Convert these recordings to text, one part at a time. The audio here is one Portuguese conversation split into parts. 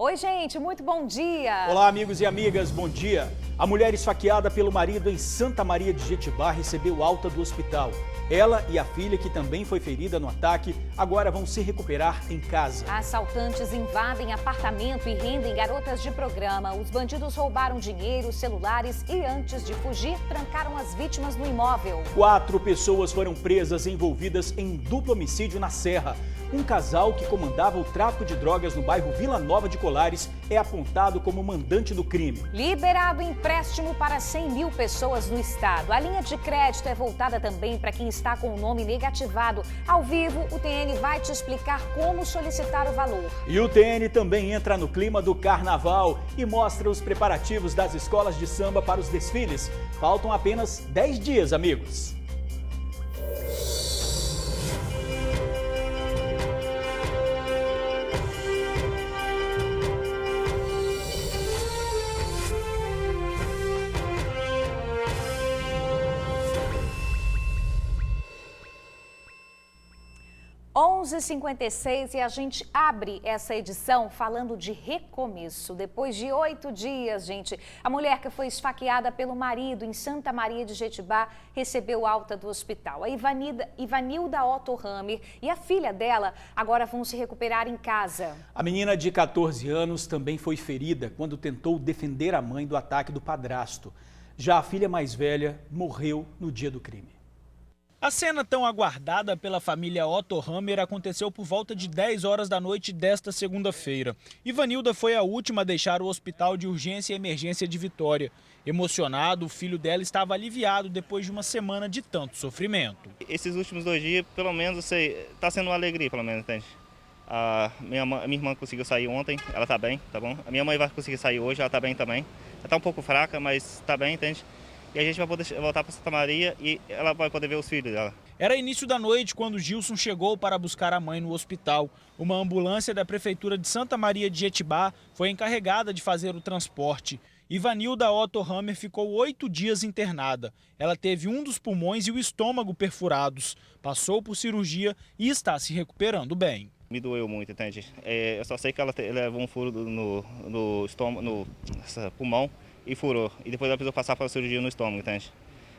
Oi, gente, muito bom dia! Olá, amigos e amigas, bom dia! A mulher esfaqueada pelo marido em Santa Maria de Jetibá recebeu alta do hospital. Ela e a filha, que também foi ferida no ataque, agora vão se recuperar em casa. Assaltantes invadem apartamento e rendem garotas de programa. Os bandidos roubaram dinheiro, celulares e, antes de fugir, trancaram as vítimas no imóvel. 4 pessoas foram presas envolvidas em duplo homicídio na Serra. Um casal que comandava o tráfico de drogas no bairro Vila Nova de Colares é apontado como mandante do crime. Liberado empréstimo para 100 mil pessoas no estado. A linha de crédito é voltada também para quem está com o nome negativado. Ao vivo, o TN vai te explicar como solicitar o valor. E o TN também entra no clima do carnaval e mostra os preparativos das escolas de samba para os desfiles. Faltam apenas 10 dias, amigos. Onze 11h56 e a gente abre essa edição falando de recomeço. Depois de 8 dias, gente, a mulher que foi esfaqueada pelo marido em Santa Maria de Jetibá recebeu alta do hospital. A Ivanilda Otto Hammer e a filha dela agora vão se recuperar em casa. A menina de 14 anos também foi ferida quando tentou defender a mãe do ataque do padrasto. Já a filha mais velha morreu no dia do crime. A cena tão aguardada pela família Otto Hammer aconteceu por volta de 10 horas da noite desta segunda-feira. Ivanilda foi a última a deixar o hospital de urgência e emergência de Vitória. Emocionado, o filho dela estava aliviado depois de uma semana de tanto sofrimento. Esses últimos 2 dias, pelo menos, está sendo uma alegria, pelo menos, entende? A minha irmã conseguiu sair ontem, ela está bem, tá bom? A minha mãe vai conseguir sair hoje, ela está bem também. Ela está um pouco fraca, mas está bem, entende? E a gente vai poder voltar para Santa Maria e ela vai poder ver os filhos dela. Era início da noite quando Gilson chegou para buscar a mãe no hospital. Uma ambulância da Prefeitura de Santa Maria de Jetibá foi encarregada de fazer o transporte. Ivanilda Otto Hammer ficou 8 dias internada. Ela teve um dos pulmões e o estômago perfurados. Passou por cirurgia e está se recuperando bem. Me doeu muito, entende? Eu só sei que ela levou um furo no estômago, no pulmão. E furou. E depois ela precisou passar para a cirurgia no estômago, entende?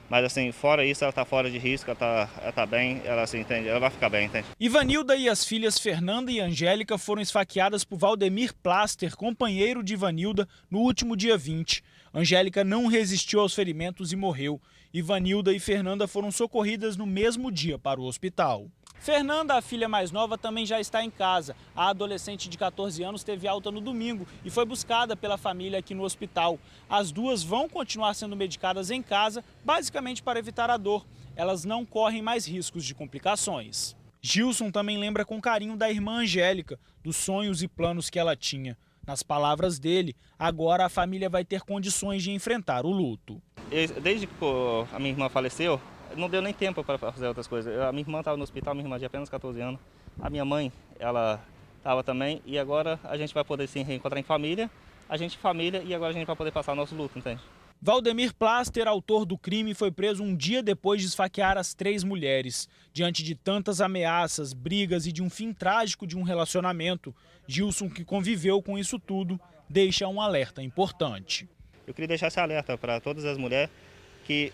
Mas assim, fora isso, ela está fora de risco, ela tá bem, ela assim, entende? Ela vai ficar bem, entende? Ivanilda e as filhas Fernanda e Angélica foram esfaqueadas por Valdemir Plaster, companheiro de Ivanilda, no último dia 20. Angélica não resistiu aos ferimentos e morreu. Ivanilda e Fernanda foram socorridas no mesmo dia para o hospital. Fernanda, a filha mais nova, também já está em casa. A adolescente de 14 anos teve alta no domingo e foi buscada pela família aqui no hospital. As duas vão continuar sendo medicadas em casa, basicamente para evitar a dor. Elas não correm mais riscos de complicações. Gilson também lembra com carinho da irmã Angélica, dos sonhos e planos que ela tinha. Nas palavras dele, agora a família vai ter condições de enfrentar o luto. Desde que a minha irmã faleceu, não deu nem tempo para fazer outras coisas. A minha irmã estava no hospital, minha irmã de apenas 14 anos. A minha mãe, ela estava também. E agora a gente vai poder se reencontrar em família. A gente família e agora a gente vai poder passar o nosso luto, entende? Valdemir Plaster, autor do crime, foi preso um dia depois de esfaquear as 3 mulheres. Diante de tantas ameaças, brigas e de um fim trágico de um relacionamento, Gilson, que conviveu com isso tudo, deixa um alerta importante. Eu queria deixar esse alerta para todas as mulheres que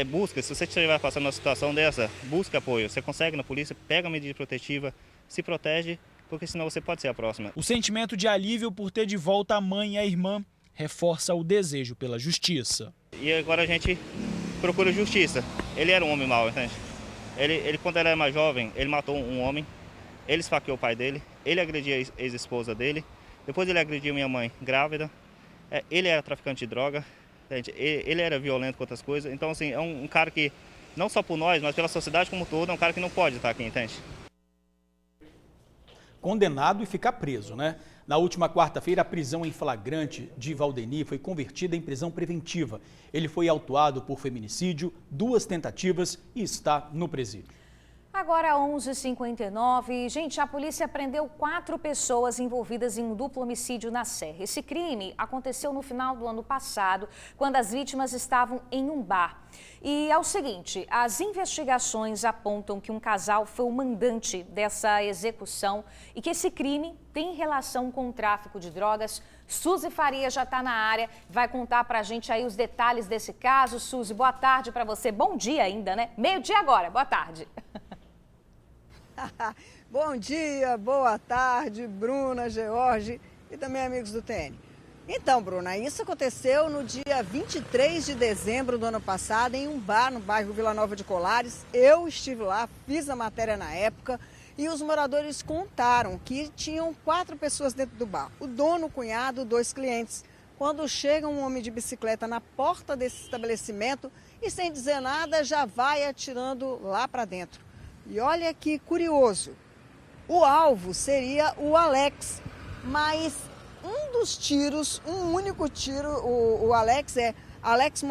busca, se você estiver passando uma situação dessa, busca apoio. Você consegue na polícia, pega a medida protetiva, se protege, porque senão você pode ser a próxima. O sentimento de alívio por ter de volta a mãe e a irmã reforça o desejo pela justiça. E agora a gente procura justiça. Ele era um homem mau, entende? Ele quando ele era mais jovem, ele matou um homem, ele esfaqueou o pai dele, ele agrediu a ex-esposa dele, depois ele agrediu minha mãe grávida, ele era traficante de droga. Ele era violento com outras coisas, então assim, é um cara que, não só por nós, mas pela sociedade como um todo, é um cara que não pode estar aqui, entende? Condenado e ficar preso, né? Na última quarta-feira, a prisão em flagrante de Valdemir foi convertida em prisão preventiva. Ele foi autuado por feminicídio, 2 tentativas e está no presídio. Agora 11h59, gente, a polícia prendeu 4 pessoas envolvidas em um duplo homicídio na Serra. Esse crime aconteceu no final do ano passado, quando as vítimas estavam em um bar. E é o seguinte, as investigações apontam que um casal foi o mandante dessa execução e que esse crime tem relação com o tráfico de drogas. Suzy Faria já está na área, vai contar pra gente aí os detalhes desse caso. Suzy, boa tarde para você. Bom dia ainda, né? Meio-dia agora, boa tarde. Bom dia, boa tarde, Bruna, George e também amigos do TN. Então, Bruna, isso aconteceu no dia 23 de dezembro do ano passado em um bar no bairro Vila Nova de Colares. Eu estive lá, fiz a matéria na época e os moradores contaram que tinham 4 pessoas dentro do bar. O dono, o cunhado, 2 clientes. Quando chega um homem de bicicleta na porta desse estabelecimento e sem dizer nada já vai atirando lá para dentro. E olha que curioso, o alvo seria o Alex, mas um dos tiros, um único tiro, o Alex é Alex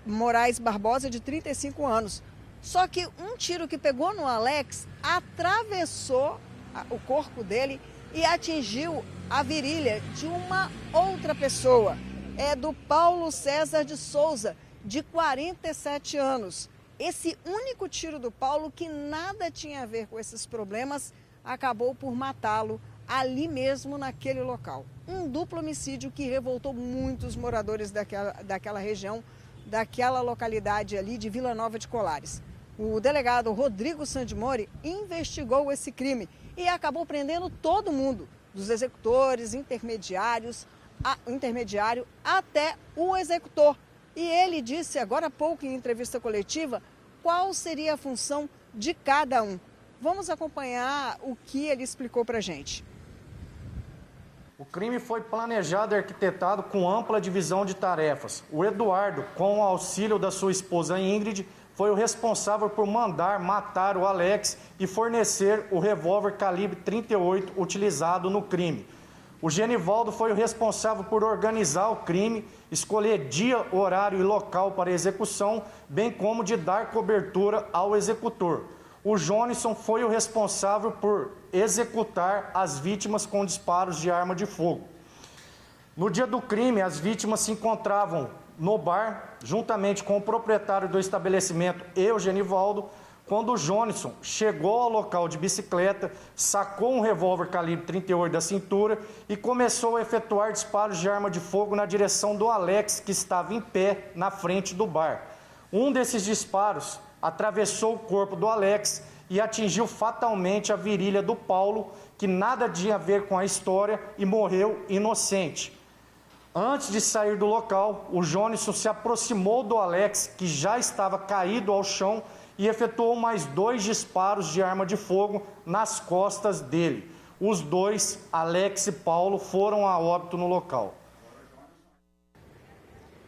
Moraes Barbosa, de 35 anos. Só que um tiro que pegou no Alex atravessou o corpo dele e atingiu a virilha de uma outra pessoa. É do Paulo César de Souza, de 47 anos. Esse único tiro do Paulo, que nada tinha a ver com esses problemas, acabou por matá-lo ali mesmo naquele local. Um duplo homicídio que revoltou muitos moradores daquela região, daquela localidade ali de Vila Nova de Colares. O delegado Rodrigo Sandimori investigou esse crime e acabou prendendo todo mundo, dos executores, intermediário até o executor. E ele disse agora há pouco em entrevista coletiva qual seria a função de cada um. Vamos acompanhar o que ele explicou para a gente. O crime foi planejado e arquitetado com ampla divisão de tarefas. O Eduardo, com o auxílio da sua esposa Ingrid, foi o responsável por mandar matar o Alex e fornecer o revólver calibre 38 utilizado no crime. O Genivaldo foi o responsável por organizar o crime, escolher dia, horário e local para execução, bem como de dar cobertura ao executor. O Jonisson foi o responsável por executar as vítimas com disparos de arma de fogo. No dia do crime, as vítimas se encontravam no bar, juntamente com o proprietário do estabelecimento e o Genivaldo, quando o Jonisson chegou ao local de bicicleta, sacou um revólver calibre 38 da cintura e começou a efetuar disparos de arma de fogo na direção do Alex, que estava em pé na frente do bar. Um desses disparos atravessou o corpo do Alex e atingiu fatalmente a virilha do Paulo, que nada tinha a ver com a história e morreu inocente. Antes de sair do local, o Jonisson se aproximou do Alex, que já estava caído ao chão, e efetuou mais 2 disparos de arma de fogo nas costas dele. Os 2, Alex e Paulo, foram a óbito no local.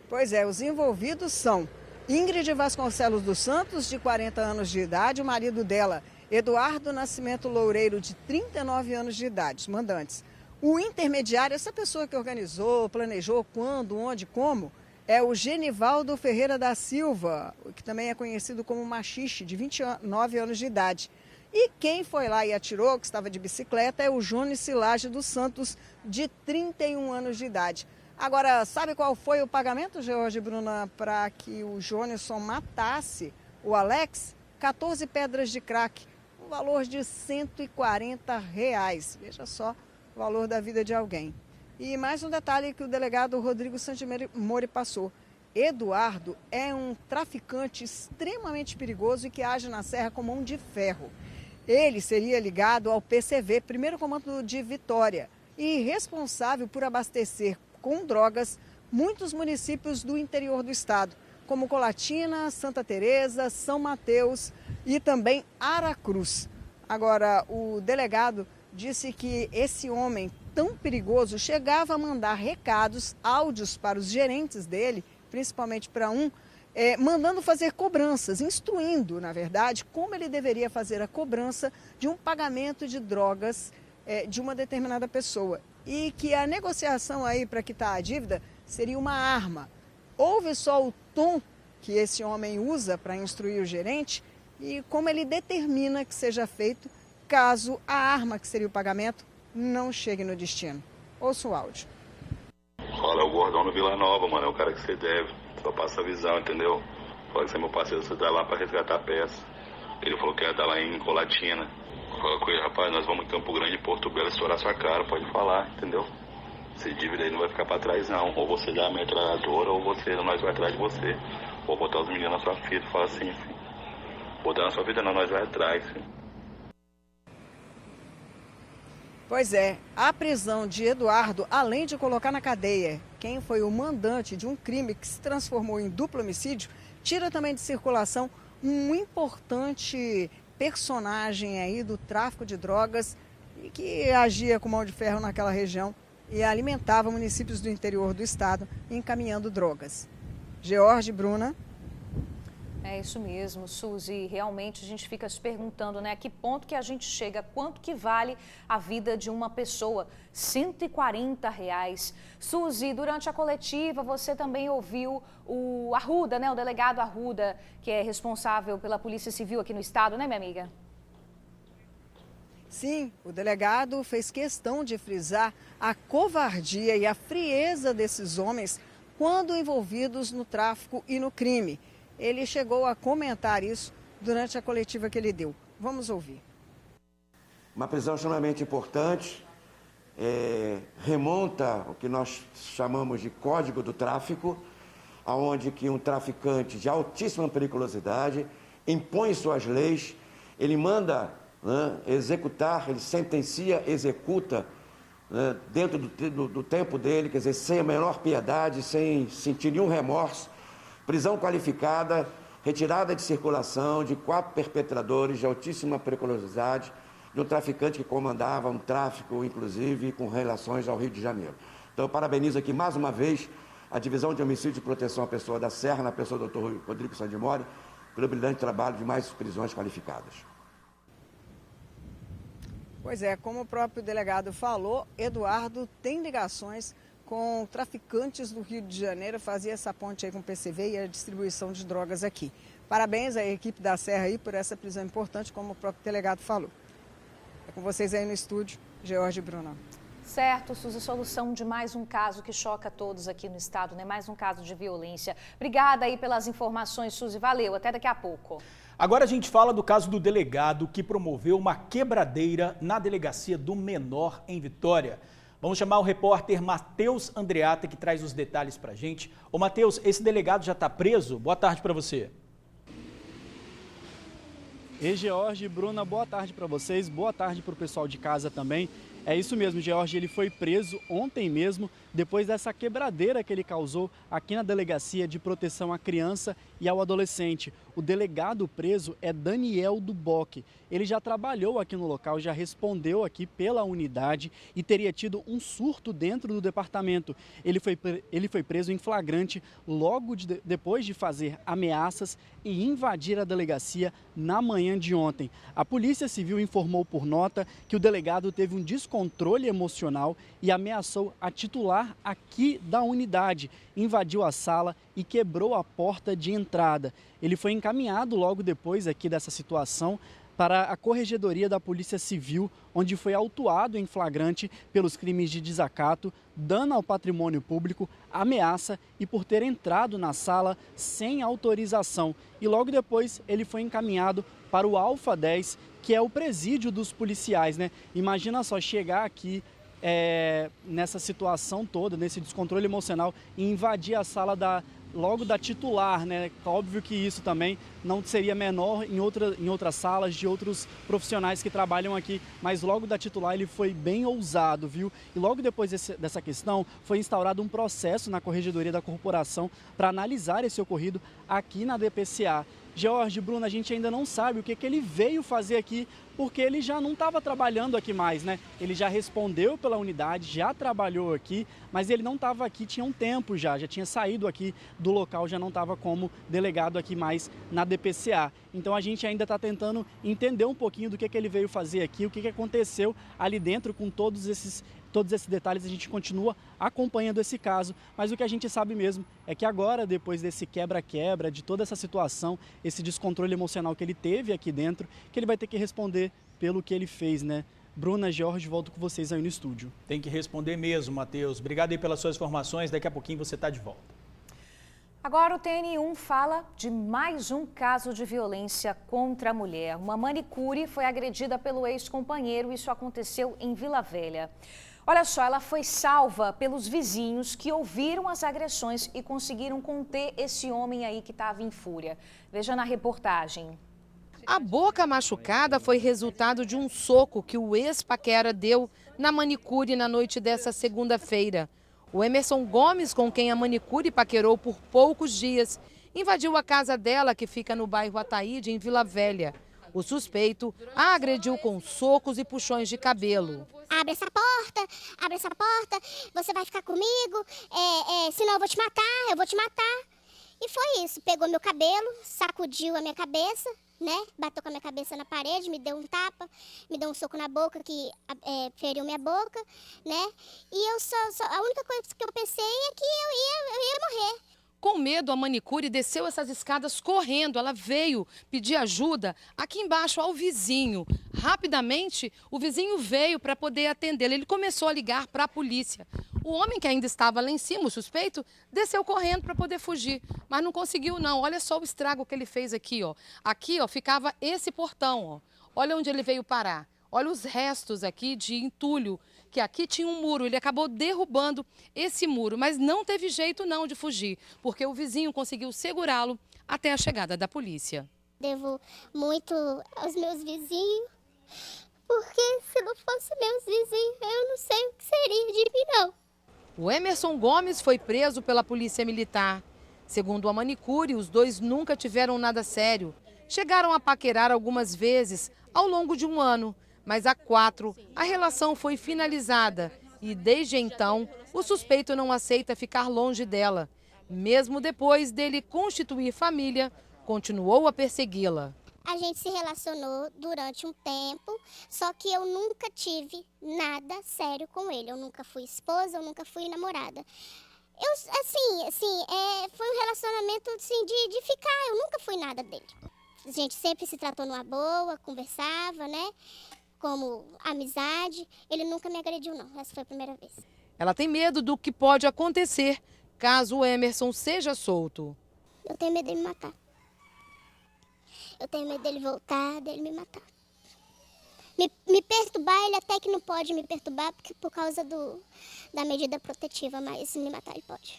Pois é, os envolvidos são Ingrid Vasconcelos dos Santos, de 40 anos de idade, o marido dela, Eduardo Nascimento Loureiro, de 39 anos de idade, os mandantes. O intermediário, essa pessoa que organizou, planejou quando, onde, como, é o Genivaldo Ferreira da Silva, que também é conhecido como Machixe, de 29 anos de idade. E quem foi lá e atirou, que estava de bicicleta, é o Jones Silage dos Santos, de 31 anos de idade. Agora, sabe qual foi o pagamento, George e Bruna, para que o Jonisson matasse o Alex? 14 pedras de crack, um valor de R$140. Veja só o valor da vida de alguém. E mais um detalhe que o delegado Rodrigo Sandimori passou. Eduardo é um traficante extremamente perigoso e que age na Serra com mão de ferro. Ele seria ligado ao PCV, Primeiro Comando de Vitória, e responsável por abastecer com drogas muitos municípios do interior do estado, como Colatina, Santa Teresa, São Mateus e também Aracruz. Agora, o delegado disse que esse homem tão perigoso chegava a mandar recados, áudios para os gerentes dele, principalmente para um, mandando fazer cobranças, instruindo, na verdade, como ele deveria fazer a cobrança de um pagamento de drogas de uma determinada pessoa. E que a negociação aí para quitar a dívida seria uma arma. Houve só o tom que esse homem usa para instruir o gerente e como ele determina que seja feito caso a arma que seria o pagamento não chegue no destino. Ouça o áudio. Fala, é o Gordão no Vila Nova, mano, é o cara que você deve, só passa a visão, entendeu? Fala que você é meu parceiro, você tá lá pra resgatar a peça. Ele falou que ia estar lá em Colatina. Fala com ele, rapaz, nós vamos em Campo Grande, Porto Belo, estourar sua cara, pode falar, entendeu? Esse dívida aí não vai ficar pra trás não, ou você dá a metralhadora, ou nós vai atrás de você. Ou botar os meninos na sua vida, fala assim, filho. Botar na sua vida não, nós vai atrás, filho. Pois é, a prisão de Eduardo, além de colocar na cadeia quem foi o mandante de um crime que se transformou em duplo homicídio, tira também de circulação um importante personagem aí do tráfico de drogas e que agia com mão de ferro naquela região e alimentava municípios do interior do estado encaminhando drogas. George, Bruna. É isso mesmo, Suzy. Realmente a gente fica se perguntando, né? A que ponto que a gente chega? Quanto que vale a vida de uma pessoa? R$140. Suzy, durante a coletiva você também ouviu o Arruda, né? O delegado Arruda, que é responsável pela Polícia Civil aqui no estado, né, minha amiga? Sim, o delegado fez questão de frisar a covardia e a frieza desses homens quando envolvidos no tráfico e no crime. Ele chegou a comentar isso durante a coletiva que ele deu. Vamos ouvir. Uma prisão extremamente importante, remonta ao que nós chamamos de Código do Tráfico, onde que um traficante de altíssima periculosidade impõe suas leis, ele manda executar, ele sentencia, executa dentro do tempo dele, quer dizer, sem a menor piedade, sem sentir nenhum remorso. Prisão qualificada, retirada de circulação de 4 perpetradores de altíssima periculosidade, de um traficante que comandava um tráfico, inclusive, com relações ao Rio de Janeiro. Então, eu parabenizo aqui mais uma vez a Divisão de Homicídio e Proteção à Pessoa da Serra, na pessoa do Dr. Rodrigo Sandimori, pelo brilhante trabalho de mais prisões qualificadas. Pois é, como o próprio delegado falou, Eduardo tem ligações com traficantes do Rio de Janeiro, fazia essa ponte aí com o PCV e a distribuição de drogas aqui. Parabéns à equipe da Serra aí por essa prisão importante, como o próprio delegado falou. É com vocês aí no estúdio, George e Bruno. Certo, Suzy, solução de mais um caso que choca todos aqui no estado, né? Mais um caso de violência. Obrigada aí pelas informações, Suzy. Valeu, até daqui a pouco. Agora a gente fala do caso do delegado que promoveu uma quebradeira na delegacia do Menor em Vitória. Vamos chamar o repórter Matheus Andreata, que traz os detalhes para a gente. Ô Matheus, esse delegado já está preso? Boa tarde para você. E George, Bruna, boa tarde para vocês, boa tarde para o pessoal de casa também. É isso mesmo, George, ele foi preso ontem mesmo, depois dessa quebradeira que ele causou aqui na Delegacia de Proteção à Criança e ao Adolescente. O delegado preso é Daniel Duboc. Ele já trabalhou aqui no local, já respondeu aqui pela unidade e teria tido um surto dentro do departamento. Ele foi preso em flagrante logo depois de fazer ameaças e invadir a delegacia na manhã de ontem. A Polícia Civil informou por nota que o delegado teve um descontrole emocional e ameaçou a titular aqui da unidade, invadiu a sala e quebrou a porta de entrada. Ele foi encaminhado logo depois aqui dessa situação para a Corregedoria da Polícia Civil, onde foi autuado em flagrante pelos crimes de desacato, dano ao patrimônio público, ameaça e por ter entrado na sala sem autorização. E logo depois ele foi encaminhado para o Alfa 10, que é o presídio dos policiais, né? Imagina só chegar aqui nessa situação toda, nesse descontrole emocional e invadir a sala logo da titular, né? Óbvio que isso também não seria menor em outras salas de outros profissionais que trabalham aqui, mas logo da titular ele foi bem ousado, viu? E logo depois dessa questão foi instaurado um processo na Corregedoria da Corporação para analisar esse ocorrido aqui na DPCA. George, Bruno, a gente ainda não sabe o que ele veio fazer aqui, porque ele já não estava trabalhando aqui mais, né? Ele já respondeu pela unidade, já trabalhou aqui, mas ele não estava aqui, tinha um tempo já tinha saído aqui do local, já não estava como delegado aqui mais na DPCA. Então a gente ainda está tentando entender um pouquinho do que ele veio fazer aqui, o que aconteceu ali dentro com todos todos esses detalhes, a gente continua acompanhando esse caso, mas o que a gente sabe mesmo é que agora, depois desse quebra-quebra, de toda essa situação, esse descontrole emocional que ele teve aqui dentro, que ele vai ter que responder pelo que ele fez, né? Bruna, Jorge, volto com vocês aí no estúdio. Tem que responder mesmo, Matheus. Obrigado aí pelas suas informações, daqui a pouquinho você está de volta. Agora o TN1 fala de mais um caso de violência contra a mulher. Uma manicure foi agredida pelo ex-companheiro, isso aconteceu em Vila Velha. Olha só, ela foi salva pelos vizinhos que ouviram as agressões e conseguiram conter esse homem aí que estava em fúria. Veja na reportagem. A boca machucada foi resultado de um soco que o ex-paquera deu na manicure na noite dessa segunda-feira. O Emerson Gomes, com quem a manicure paquerou por poucos dias, invadiu a casa dela, que fica no bairro Ataíde, em Vila Velha. O suspeito a agrediu com socos e puxões de cabelo. Abre essa porta, você vai ficar comigo, senão eu vou te matar. E foi isso, pegou meu cabelo, sacudiu a minha cabeça, né? Bateu com a minha cabeça na parede, me deu um tapa, me deu um soco na boca que feriu minha boca, né? E a única coisa que eu pensei é que eu ia morrer. Com medo, a manicure desceu essas escadas correndo. Ela veio pedir ajuda aqui embaixo ao vizinho. Rapidamente, o vizinho veio para poder atendê-la. Ele começou a ligar para a polícia. O homem que ainda estava lá em cima, o suspeito, desceu correndo para poder fugir, mas não conseguiu não. Olha só o estrago que ele fez aqui, ó. Aqui, ó, ficava esse portão, ó. Olha onde ele veio parar. Olha os restos aqui de entulho, que aqui tinha um muro. Ele acabou derrubando esse muro, mas não teve jeito não de fugir, porque o vizinho conseguiu segurá-lo até a chegada da polícia. Devo muito aos meus vizinhos, porque se não fosse meus vizinhos, eu não sei o que seria de mim, não. O Emerson Gomes foi preso pela polícia militar. Segundo a manicure, os dois nunca tiveram nada sério. Chegaram a paquerar algumas vezes ao longo de um ano, mas há 4 a relação foi finalizada e desde então o suspeito não aceita ficar longe dela. Mesmo depois dele constituir família, continuou a persegui-la. A gente se relacionou durante um tempo, só que eu nunca tive nada sério com ele. Eu nunca fui esposa, eu nunca fui namorada. Foi um relacionamento assim, de ficar, eu nunca fui nada dele. A gente sempre se tratou numa boa, conversava, né? Como amizade. Ele nunca me agrediu, não. Essa foi a primeira vez. Ela tem medo do que pode acontecer caso o Emerson seja solto. Eu tenho medo dele me matar. Eu tenho medo dele voltar, dele me matar. Me perturbar, ele até que não pode me perturbar porque por causa da medida protetiva, mas me matar ele pode.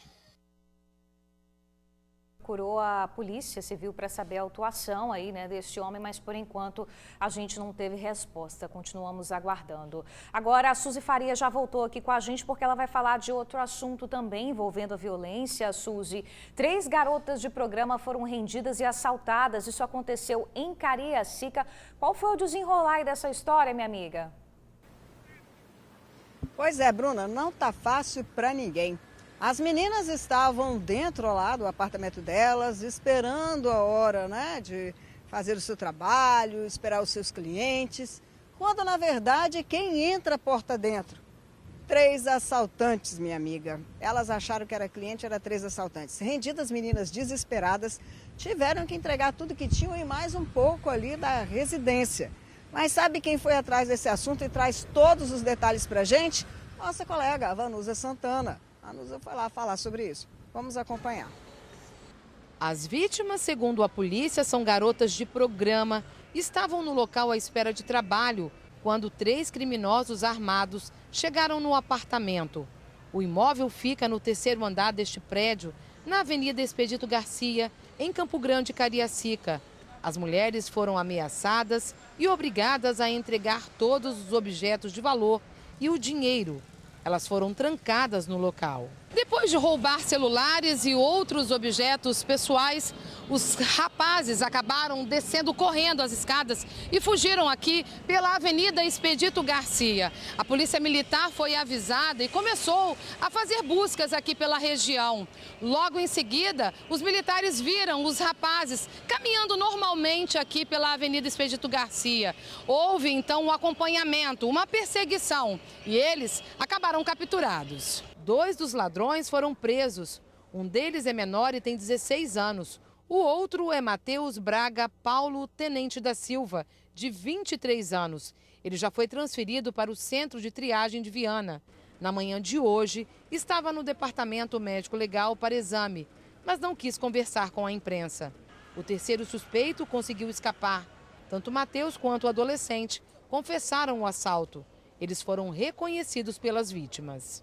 Procurou a Polícia Civil para saber a atuação aí, né, desse homem, mas por enquanto a gente não teve resposta, continuamos aguardando. Agora a Suzy Faria já voltou aqui com a gente porque ela vai falar de outro assunto também envolvendo a violência. Suzy, 3 garotas de programa foram rendidas e assaltadas, isso aconteceu em Cariacica. Qual foi o desenrolar aí dessa história, minha amiga? Pois é, Bruna, não tá fácil para ninguém. As meninas estavam dentro lá do apartamento delas, esperando a hora, né, de fazer o seu trabalho, esperar os seus clientes, quando na verdade quem entra a porta dentro? 3 assaltantes, minha amiga. Elas acharam que era cliente, era 3 assaltantes. Rendidas, meninas desesperadas, tiveram que entregar tudo que tinham e mais um pouco ali da residência. Mas sabe quem foi atrás desse assunto e traz todos os detalhes pra gente? Nossa colega, a Vanusa Santana. A Vanusa foi lá falar sobre isso. Vamos acompanhar. As vítimas, segundo a polícia, são garotas de programa. Estavam no local à espera de trabalho quando 3 criminosos armados chegaram no apartamento. O imóvel fica no 3º andar deste prédio, na Avenida Expedito Garcia, em Campo Grande, Cariacica. As mulheres foram ameaçadas e obrigadas a entregar todos os objetos de valor e o dinheiro. Elas foram trancadas no local. Depois de roubar celulares e outros objetos pessoais, os rapazes acabaram descendo correndo as escadas e fugiram aqui pela Avenida Expedito Garcia. A Polícia Militar foi avisada e começou a fazer buscas aqui pela região. Logo em seguida, os militares viram os rapazes caminhando normalmente aqui pela Avenida Expedito Garcia. Houve então um acompanhamento, uma perseguição e eles acabaram capturados. 2 dos ladrões foram presos. Um deles é menor e tem 16 anos. O outro é Matheus Braga Paulo Tenente da Silva, de 23 anos. Ele já foi transferido para o Centro de Triagem de Viana. Na manhã de hoje, estava no Departamento Médico Legal para exame, mas não quis conversar com a imprensa. O terceiro suspeito conseguiu escapar. Tanto Matheus quanto o adolescente confessaram o assalto. Eles foram reconhecidos pelas vítimas.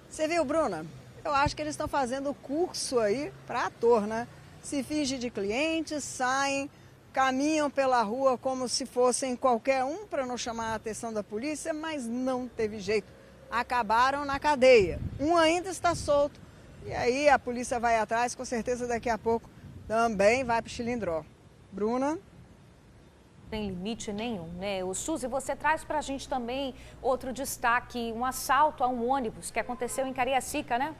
Você viu, Bruna? Eu acho que eles estão fazendo curso aí para ator, né? Se finge de clientes, saem, caminham pela rua como se fossem qualquer um para não chamar a atenção da polícia, mas não teve jeito. Acabaram na cadeia. Um ainda está solto. E aí a polícia vai atrás, com certeza daqui a pouco também vai para o Chilindró. Bruna? Tem limite nenhum, né? O Suzy, você traz pra gente também outro destaque, um assalto a um ônibus que aconteceu em Cariacica, né?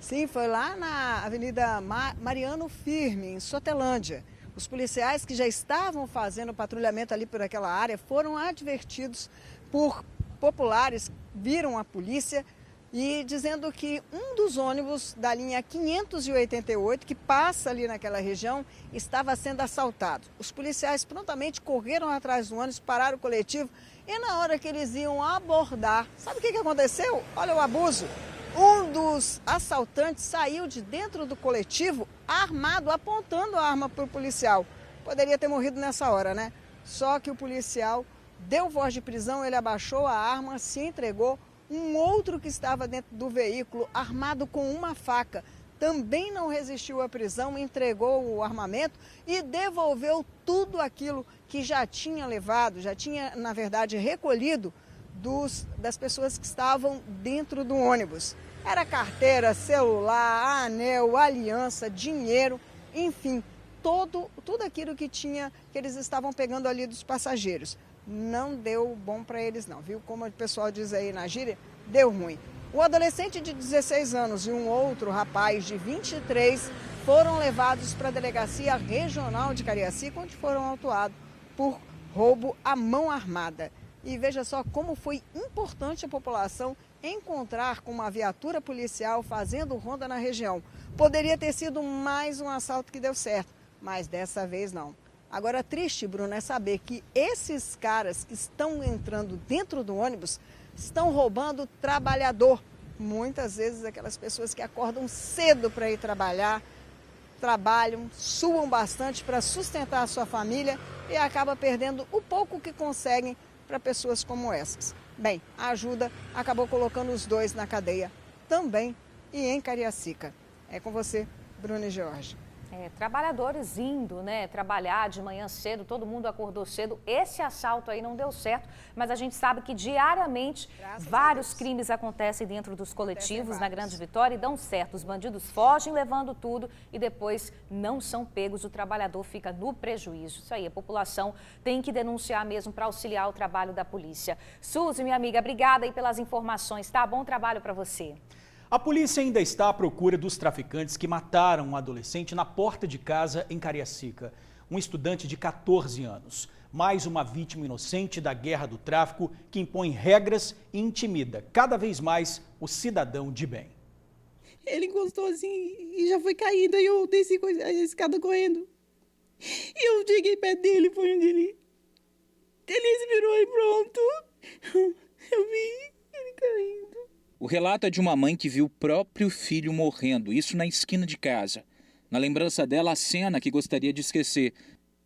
Sim, foi lá na Avenida Mariano Firme, em Sotelândia. Os policiais que já estavam fazendo patrulhamento ali por aquela área foram advertidos por populares, viram a polícia e dizendo que um dos ônibus da linha 588, que passa ali naquela região, estava sendo assaltado. Os policiais prontamente correram atrás do ônibus, pararam o coletivo e na hora que eles iam abordar, sabe o que aconteceu? Olha o abuso. Um dos assaltantes saiu de dentro do coletivo armado, apontando a arma para o policial. Poderia ter morrido nessa hora, né? Só que o policial deu voz de prisão, ele abaixou a arma, se entregou. Um outro que estava dentro do veículo, armado com uma faca, também não resistiu à prisão, entregou o armamento e devolveu tudo aquilo que já tinha levado, já tinha, na verdade, recolhido das pessoas que estavam dentro do ônibus. Era carteira, celular, anel, aliança, dinheiro, enfim, tudo aquilo que eles estavam pegando ali dos passageiros. Não deu bom para eles não, viu? Como o pessoal diz aí na gíria, deu ruim. O adolescente de 16 anos e um outro rapaz de 23 foram levados para a Delegacia Regional de Cariacica, onde foram autuados por roubo à mão armada. E veja só como foi importante a população encontrar com uma viatura policial fazendo ronda na região. Poderia ter sido mais um assalto que deu certo, mas dessa vez não. Agora, triste, Bruno, é saber que esses caras que estão entrando dentro do ônibus estão roubando trabalhador. Muitas vezes aquelas pessoas que acordam cedo para ir trabalhar, trabalham, suam bastante para sustentar a sua família e acabam perdendo o pouco que conseguem para pessoas como essas. Bem, a ajuda acabou colocando os dois na cadeia também e em Cariacica. É com você, Bruno e Jorge. Trabalhadores indo, né, trabalhar de manhã cedo, todo mundo acordou cedo. Esse assalto aí não deu certo, mas a gente sabe que diariamente vários crimes acontecem dentro dos coletivos na Grande Vitória e dão certo. Os bandidos fogem levando tudo e depois não são pegos, o trabalhador fica no prejuízo. Isso aí, a população tem que denunciar mesmo para auxiliar o trabalho da polícia. Suzy, minha amiga, obrigada aí pelas informações, tá? Bom trabalho para você. A polícia ainda está à procura dos traficantes que mataram um adolescente na porta de casa em Cariacica. Um estudante de 14 anos. Mais uma vítima inocente da guerra do tráfico que impõe regras e intimida cada vez mais o cidadão de bem. Ele encostou assim e já foi caindo, aí eu desci a escada correndo. E eu cheguei perto dele, foi onde ele respirou e pronto. Eu vi ele caindo. O relato é de uma mãe que viu o próprio filho morrendo, isso na esquina de casa. Na lembrança dela, a cena que gostaria de esquecer.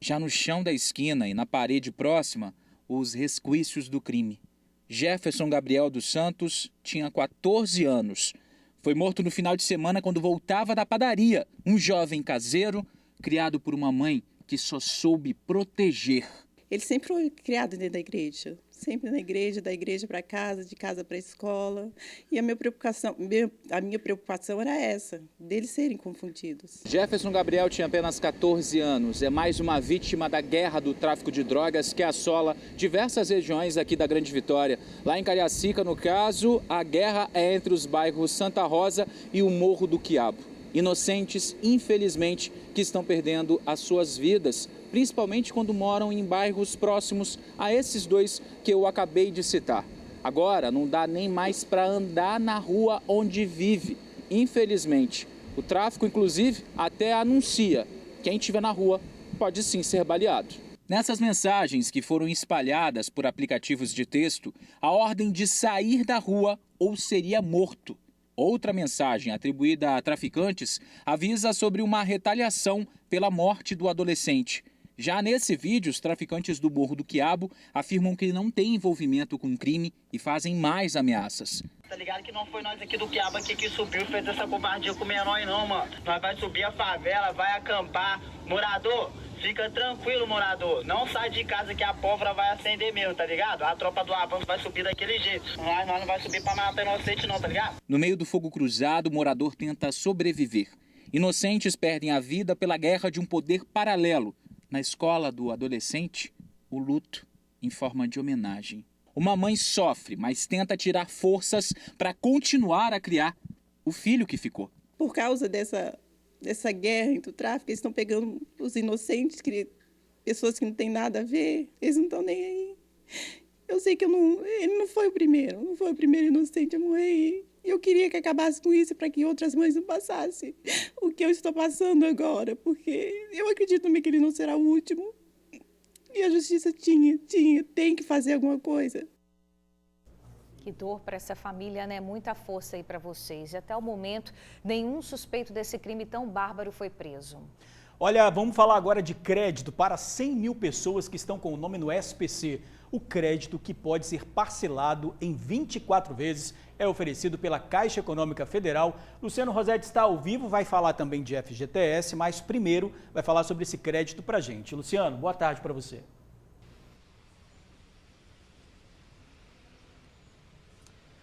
Já no chão da esquina e na parede próxima, os resquícios do crime. Jefferson Gabriel dos Santos tinha 14 anos. Foi morto no final de semana quando voltava da padaria. Um jovem caseiro, criado por uma mãe que só soube proteger. Ele sempre foi criado dentro da igreja. sempre na igreja, da igreja para casa, de casa para a escola. E a minha preocupação era essa, deles serem confundidos. Jefferson Gabriel tinha apenas 14 anos. É mais uma vítima da guerra do tráfico de drogas que assola diversas regiões aqui da Grande Vitória. Lá em Cariacica, no caso, a guerra é entre os bairros Santa Rosa e o Morro do Quiabo. Inocentes, infelizmente, que estão perdendo as suas vidas, principalmente quando moram em bairros próximos a esses dois que eu acabei de citar. Agora, não dá nem mais para andar na rua onde vive, infelizmente. O tráfico, inclusive, até anuncia: quem estiver na rua pode sim ser baleado. Nessas mensagens que foram espalhadas por aplicativos de texto, a ordem de sair da rua ou seria morto. Outra mensagem atribuída a traficantes avisa sobre uma retaliação pela morte do adolescente. Já nesse vídeo, os traficantes do Morro do Quiabo afirmam que não têm envolvimento com crime e fazem mais ameaças. Tá ligado que não foi nós aqui do Quiabo aqui que subiu e fez essa covardia com o menor não, mano. Nós vai subir a favela, vai acampar. Morador, fica tranquilo, morador. Não sai de casa que a pólvora vai acender mesmo, tá ligado? A tropa do avanço vai subir daquele jeito. Nós não vai subir pra matar inocente não, tá ligado? No meio do fogo cruzado, o morador tenta sobreviver. Inocentes perdem a vida pela guerra de um poder paralelo. Na escola do adolescente, o luto em forma de homenagem. Uma mãe sofre, mas tenta tirar forças para continuar a criar o filho que ficou. Por causa dessa guerra entre o tráfico, eles estão pegando os inocentes, pessoas que não têm nada a ver, eles não estão nem aí. Eu sei que ele não foi o primeiro inocente a morrer. Eu queria que acabasse com isso para que outras mães não passassem o que eu estou passando agora, porque eu acredito também que ele não será o último. E a justiça tem que fazer alguma coisa. Que dor para essa família, né? Muita força aí para vocês. E até o momento, nenhum suspeito desse crime tão bárbaro foi preso. Olha, vamos falar agora de crédito para 100 mil pessoas que estão com o nome no SPC. O crédito, que pode ser parcelado em 24 vezes, é oferecido pela Caixa Econômica Federal. Luciano Rossetti está ao vivo, vai falar também de FGTS, mas primeiro vai falar sobre esse crédito para a gente. Luciano, boa tarde para você.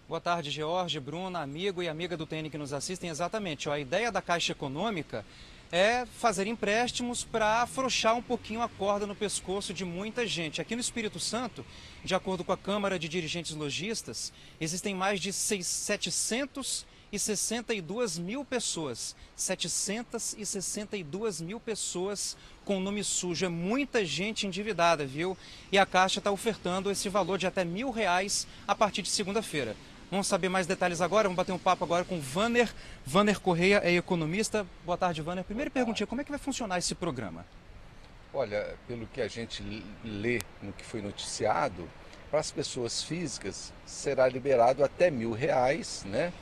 Boa tarde, George, Bruna, amigo e amiga do TN que nos assistem. Exatamente, a ideia da Caixa Econômica é fazer empréstimos para afrouxar um pouquinho a corda no pescoço de muita gente. Aqui no Espírito Santo, de acordo com a Câmara de Dirigentes Lojistas, existem mais de 762 mil pessoas. 762 mil pessoas com nome sujo. É muita gente endividada, viu? E a Caixa está ofertando esse valor de até R$1.000 a partir de segunda-feira. Vamos saber mais detalhes agora, vamos bater um papo agora com o Vanner. Vanner Correia é economista. Boa tarde, Vanner. Primeira perguntinha, como é que vai funcionar esse programa? Olha, pelo que a gente lê no que foi noticiado, para as pessoas físicas será liberado até R$1.000, né?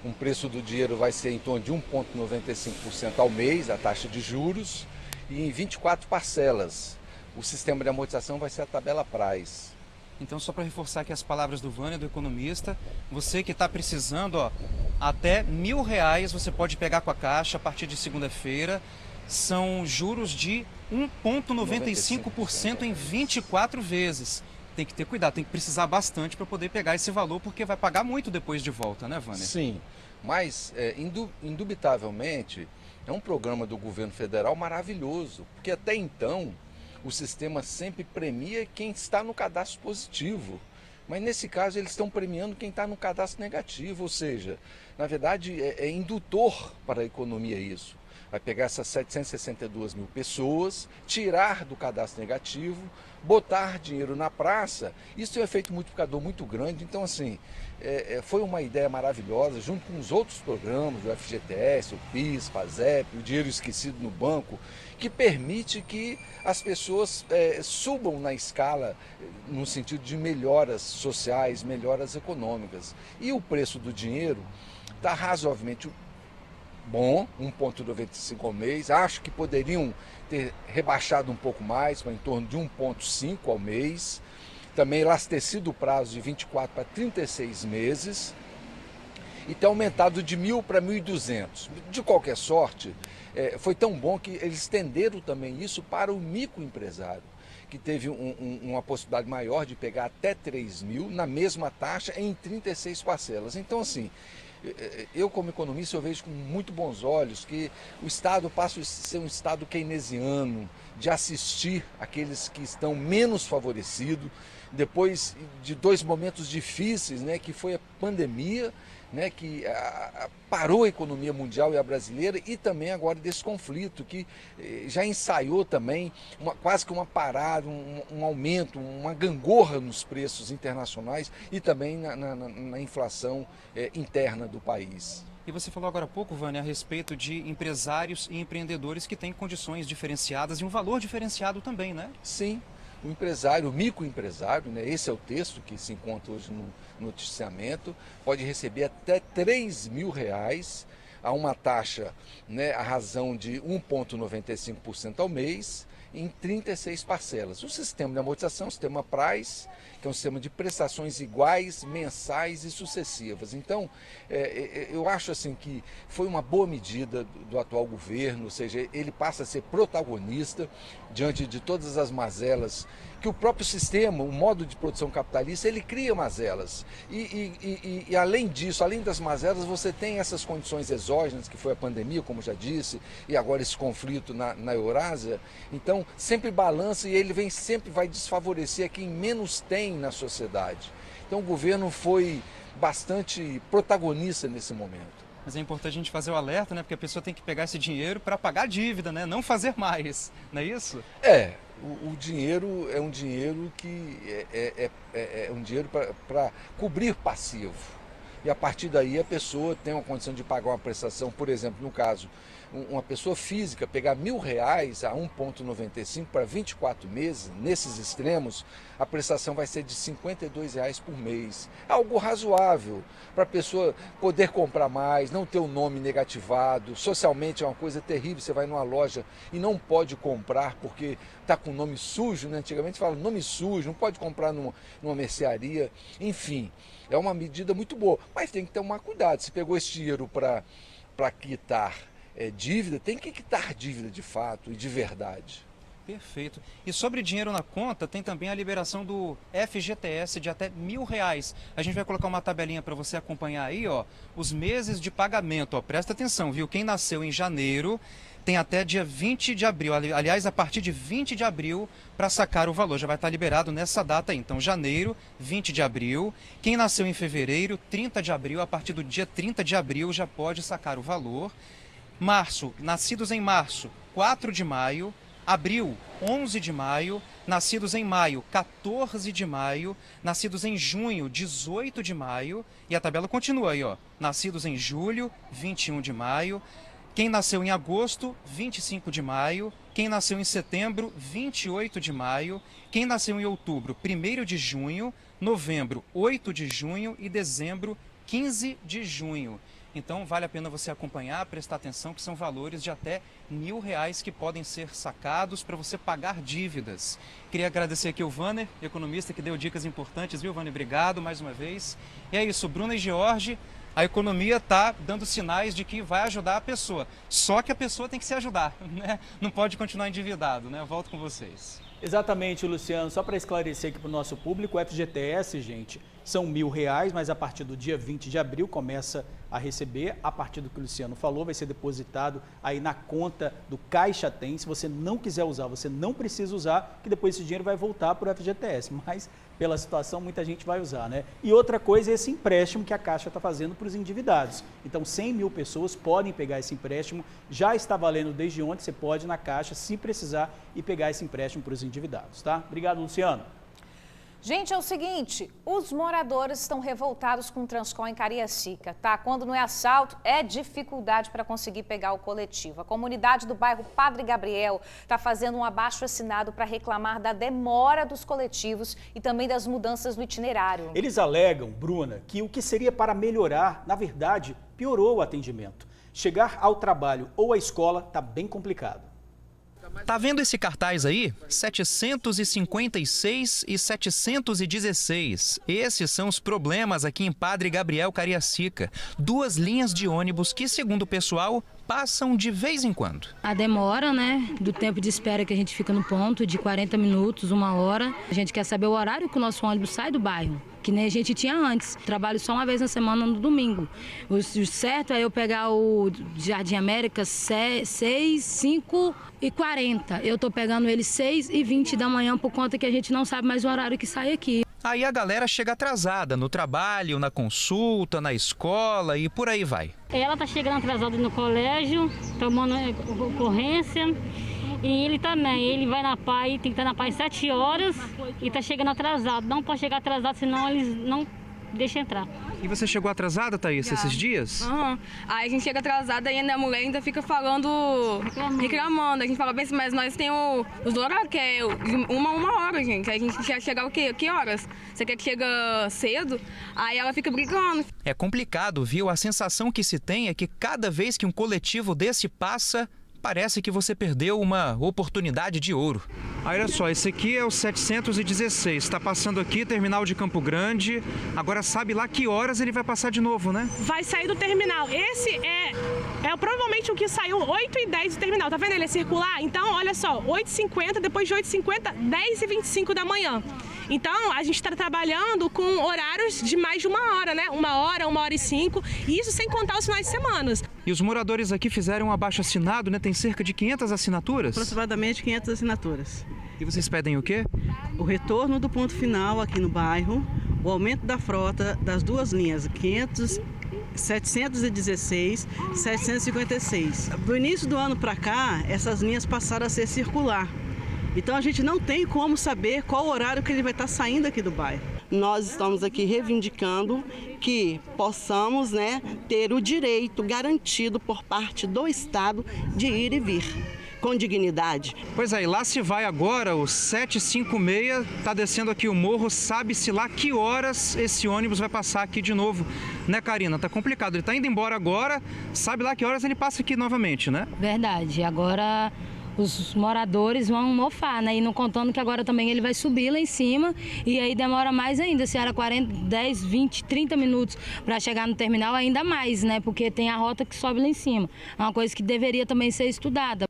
O preço do dinheiro vai ser em torno de 1,95% ao mês, a taxa de juros, e em 24 parcelas. O sistema de amortização vai ser a tabela Praz. Então, só para reforçar aqui as palavras do Vânia, do economista, você que está precisando, até R$1.000 você pode pegar com a Caixa a partir de segunda-feira. São juros de 1,95% em 24 vezes. Tem que ter cuidado, tem que precisar bastante para poder pegar esse valor, porque vai pagar muito depois de volta, né, Vânia? Sim, mas indubitavelmente é um programa do governo federal maravilhoso, porque até então o sistema sempre premia quem está no cadastro positivo, mas nesse caso eles estão premiando quem está no cadastro negativo, ou seja, na verdade é indutor para a economia isso. Vai pegar essas 762 mil pessoas, tirar do cadastro negativo, botar dinheiro na praça. Isso tem um efeito multiplicador muito grande. Então, assim, foi uma ideia maravilhosa, junto com os outros programas, o FGTS, o PIS, FASEP, o dinheiro esquecido no banco, que permite que as pessoas subam na escala no sentido de melhoras sociais, melhoras econômicas. E o preço do dinheiro está razoavelmente bom, 1,95 ao mês. Acho que poderiam ter rebaixado um pouco mais, para em torno de 1,5 ao mês. Também elastecido o prazo de 24 para 36 meses. E ter aumentado de 1.000 para 1.200. De qualquer sorte, foi tão bom que eles estenderam também isso para o microempresário. que teve uma possibilidade maior de pegar até 3 mil na mesma taxa em 36 parcelas. Então, assim, eu como economista eu vejo com muito bons olhos que o Estado passa a ser um Estado keynesiano, de assistir aqueles que estão menos favorecidos, depois de 2 momentos difíceis, né, que foi a pandemia, né, que parou a economia mundial e a brasileira, e também agora desse conflito que já ensaiou também quase que uma parada, um aumento, uma gangorra nos preços internacionais e também na inflação interna do país. E você falou agora há pouco, Vânia, a respeito de empresários e empreendedores que têm condições diferenciadas e um valor diferenciado também, né? Sim. O empresário, o microempresário, né, esse é o texto que se encontra hoje no noticiamento, pode receber até R$3 mil a uma taxa, né, a razão de 1,95% ao mês, em 36 parcelas. O sistema de amortização, o sistema PRAS, que é um sistema de prestações iguais, mensais e sucessivas. Então, eu acho assim que foi uma boa medida do atual governo, ou seja, ele passa a ser protagonista diante de todas as mazelas que o próprio sistema, o modo de produção capitalista, ele cria mazelas. E além disso, além das mazelas, você tem essas condições exógenas, que foi a pandemia, como já disse, e agora esse conflito na Eurásia. Então, sempre balança e ele sempre vai desfavorecer quem menos tem na sociedade. Então, o governo foi bastante protagonista nesse momento. Mas é importante a gente fazer o alerta, né? Porque a pessoa tem que pegar esse dinheiro para pagar a dívida, né? Não fazer mais, não é isso? O dinheiro é um dinheiro que é um dinheiro para cobrir passivo. E a partir daí a pessoa tem uma condição de pagar uma prestação, por exemplo, no caso, uma pessoa física pegar R$1.000 a 1,95 para 24 meses, nesses extremos, a prestação vai ser de R$52 por mês. Algo razoável para a pessoa poder comprar mais, não ter o nome negativado. Socialmente é uma coisa terrível, você vai numa loja e não pode comprar porque está com nome sujo, né? Antigamente fala nome sujo, não pode comprar numa mercearia, enfim. É uma medida muito boa, mas tem que tomar cuidado. Se pegou esse dinheiro para quitar dívida, tem que quitar dívida de fato e de verdade. Perfeito. E sobre dinheiro na conta, tem também a liberação do FGTS de até R$1.000. A gente vai colocar uma tabelinha para você acompanhar aí, ó, os meses de pagamento. Ó, presta atenção, viu? Quem nasceu em janeiro tem até dia 20 de abril, aliás, a partir de 20 de abril para sacar o valor. Já vai estar liberado nessa data aí. Então, janeiro, 20 de abril. Quem nasceu em fevereiro, 30 de abril, a partir do dia 30 de abril já pode sacar o valor. Março, nascidos em março, 4 de maio. Abril, 11 de maio. Nascidos em maio, 14 de maio. Nascidos em junho, 18 de maio. E a tabela continua aí, ó. Nascidos em julho, 21 de maio. Quem nasceu em agosto, 25 de maio. Quem nasceu em setembro, 28 de maio. Quem nasceu em outubro, 1º de junho. Novembro, 8 de junho. E dezembro, 15 de junho. Então, vale a pena você acompanhar, prestar atenção, que são valores de até R$1.000 que podem ser sacados para você pagar dívidas. Queria agradecer aqui o Vanner, economista, que deu dicas importantes, viu, Vanner? Obrigado mais uma vez. E é isso, Bruna e George, a economia está dando sinais de que vai ajudar a pessoa. Só que a pessoa tem que se ajudar, né? Não pode continuar endividado, né? Eu volto com vocês. Exatamente, Luciano. Só para esclarecer aqui para o nosso público, o FGTS, gente, são R$1.000, mas a partir do dia 20 de abril começa a receber, a partir do que o Luciano falou, vai ser depositado aí na conta do Caixa Tem. Se você não quiser usar, você não precisa usar, que depois esse dinheiro vai voltar para o FGTS, mas pela situação muita gente vai usar, né? E outra coisa é esse empréstimo que a Caixa está fazendo para os endividados. Então 100 mil pessoas podem pegar esse empréstimo, já está valendo desde ontem, você pode ir na Caixa, se precisar, e pegar esse empréstimo para os endividados, tá? Obrigado, Luciano. Gente, é o seguinte, os moradores estão revoltados com o Transcom em Cariacica, tá? Quando não é assalto, é dificuldade para conseguir pegar o coletivo. A comunidade do bairro Padre Gabriel está fazendo um abaixo-assinado para reclamar da demora dos coletivos e também das mudanças no itinerário. Eles alegam, Bruna, que o que seria para melhorar, na verdade, piorou o atendimento. Chegar ao trabalho ou à escola está bem complicado. Tá vendo esse cartaz aí? 756 e 716. Esses são os problemas aqui em Padre Gabriel Cariacica. 2 linhas de ônibus que, segundo o pessoal, passam de vez em quando. A demora, né, do tempo de espera que a gente fica no ponto, de 40 minutos, 1 hora. A gente quer saber o horário que o nosso ônibus sai do bairro, que nem a gente tinha antes. Trabalho só uma vez na semana, no domingo. O certo é eu pegar o Jardim América 6, 5 e 40. Eu tô pegando ele 6 e 20 da manhã por conta que a gente não sabe mais o horário que sai aqui. Aí a galera chega atrasada no trabalho, na consulta, na escola e por aí vai. Ela tá chegando atrasada no colégio, tomando ocorrência. E ele também, ele vai na PAI, tem que estar na PAI 7 horas e tá chegando atrasado. Não pode chegar atrasado, senão eles não deixam entrar. E você chegou atrasada, Thaís, esses dias? Aí a gente chega atrasada e a mulher ainda fica falando, reclamando. A gente fala bem assim, mas nós temos os horários que é uma hora, gente. Aí a gente quer chegar o quê? Que horas? Você quer que chega cedo? Aí ela fica brincando. É complicado, viu? A sensação que se tem é que cada vez que um coletivo desse passa, parece que você perdeu uma oportunidade de ouro. Olha só, esse aqui é o 716, está passando aqui, terminal de Campo Grande. Agora sabe lá que horas ele vai passar de novo, né? Vai sair do terminal. Esse é provavelmente o que saiu 8h10 do terminal. Tá vendo? Ele é circular? Então, olha só, 8h50, depois de 8h50, 10h25 da manhã. Então, a gente está trabalhando com horários de mais de 1 hora, né? 1 hora, 1h05, e isso sem contar os finais de semana. E os moradores aqui fizeram um abaixo-assinado, né? Tem cerca de 500 assinaturas? Aproximadamente 500 assinaturas. E vocês pedem o quê? O retorno do ponto final aqui no bairro, o aumento da frota das duas linhas, 716, 756. Do início do ano para cá, essas linhas passaram a ser circular. Então a gente não tem como saber qual horário que ele vai estar saindo aqui do bairro. Nós estamos aqui reivindicando que possamos, né, ter o direito garantido por parte do Estado de ir e vir com dignidade. Pois é, e lá se vai agora, o 756, está descendo aqui o morro, sabe-se lá que horas esse ônibus vai passar aqui de novo, né, Karina? Tá complicado, ele está indo embora agora, sabe lá que horas ele passa aqui novamente, né? Verdade, agora os moradores vão mofar, né? E não contando que agora também ele vai subir lá em cima e aí demora mais ainda. Se era 40, 10, 20, 30 minutos para chegar no terminal, ainda mais, né? Porque tem a rota que sobe lá em cima. É uma coisa que deveria também ser estudada.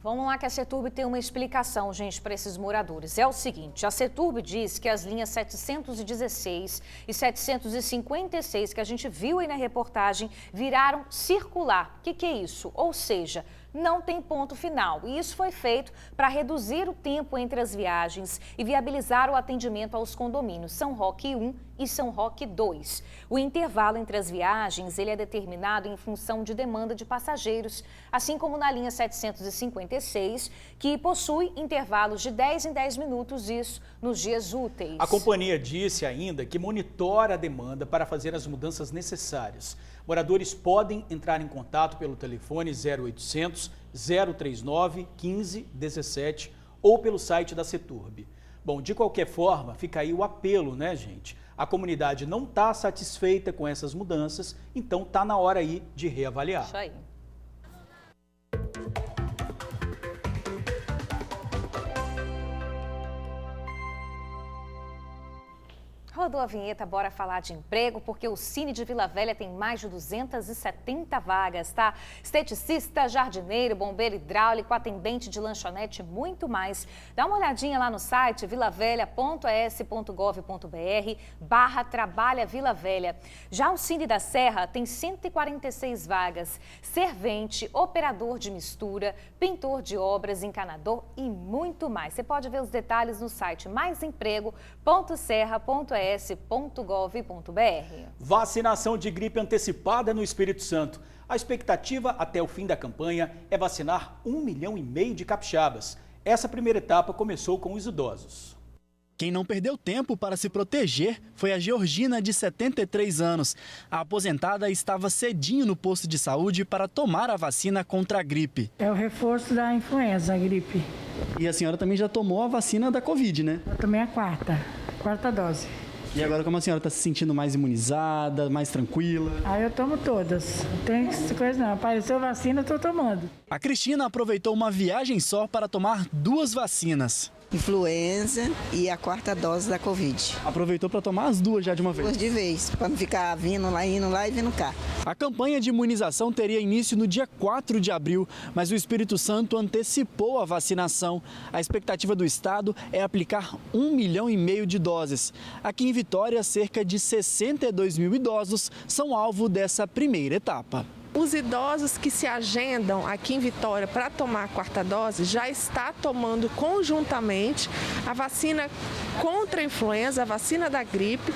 Vamos lá que a Ceturb tem uma explicação, gente, para esses moradores. É o seguinte, a Ceturb diz que as linhas 716 e 756, que a gente viu aí na reportagem, viraram circular. O que é isso? Ou seja, não tem ponto final. E isso foi feito para reduzir o tempo entre as viagens e viabilizar o atendimento aos condomínios São Roque 1 e São Roque 2. O intervalo entre as viagens ele é determinado em função de demanda de passageiros, assim como na linha 756, que possui intervalos de 10 em 10 minutos, isso nos dias úteis. A companhia disse ainda que monitora a demanda para fazer as mudanças necessárias. Moradores podem entrar em contato pelo telefone 0800 039 1517 ou pelo site da Ceturb. Bom, de qualquer forma, fica aí o apelo, né, gente? A comunidade não está satisfeita com essas mudanças, então está na hora aí de reavaliar. Isso aí. Rodou a vinheta, bora falar de emprego, porque o Cine de Vila Velha tem mais de 270 vagas, tá? Esteticista, jardineiro, bombeiro hidráulico, atendente de lanchonete e muito mais. Dá uma olhadinha lá no site vilavelha.es.gov.br/Trabalha Vila Velha. Já o Cine da Serra tem 146 vagas, servente, operador de mistura, pintor de obras, encanador e muito mais. Você pode ver os detalhes no site maisemprego.serra.es.gov.br. Vacinação de gripe antecipada no Espírito Santo. A expectativa até o fim da campanha é vacinar 1,5 milhão de capixabas. Essa primeira etapa começou com os idosos. Quem não perdeu tempo para se proteger foi a Georgina, de 73 anos. A aposentada estava cedinho no posto de saúde para tomar a vacina contra a gripe. É o reforço da influenza, a gripe. E a senhora também já tomou a vacina da Covid, né? Eu tomei a quarta dose. E agora como a senhora está se sentindo mais imunizada, mais tranquila? Eu tomo todas, não tem essa coisa não. Apareceu vacina, eu estou tomando. A Cristina aproveitou uma viagem só para tomar 2 vacinas. influenza e a 4ª dose da Covid. Aproveitou para tomar as duas já de uma vez? Duas de vez, para não ficar indo lá e vindo cá. A campanha de imunização teria início no dia 4 de abril, mas o Espírito Santo antecipou a vacinação. A expectativa do estado é aplicar 1,5 milhão de doses. Aqui em Vitória, cerca de 62 mil idosos são alvo dessa primeira etapa. Os idosos que se agendam aqui em Vitória para tomar a 4ª dose já está tomando conjuntamente a vacina contra a influenza, a vacina da gripe,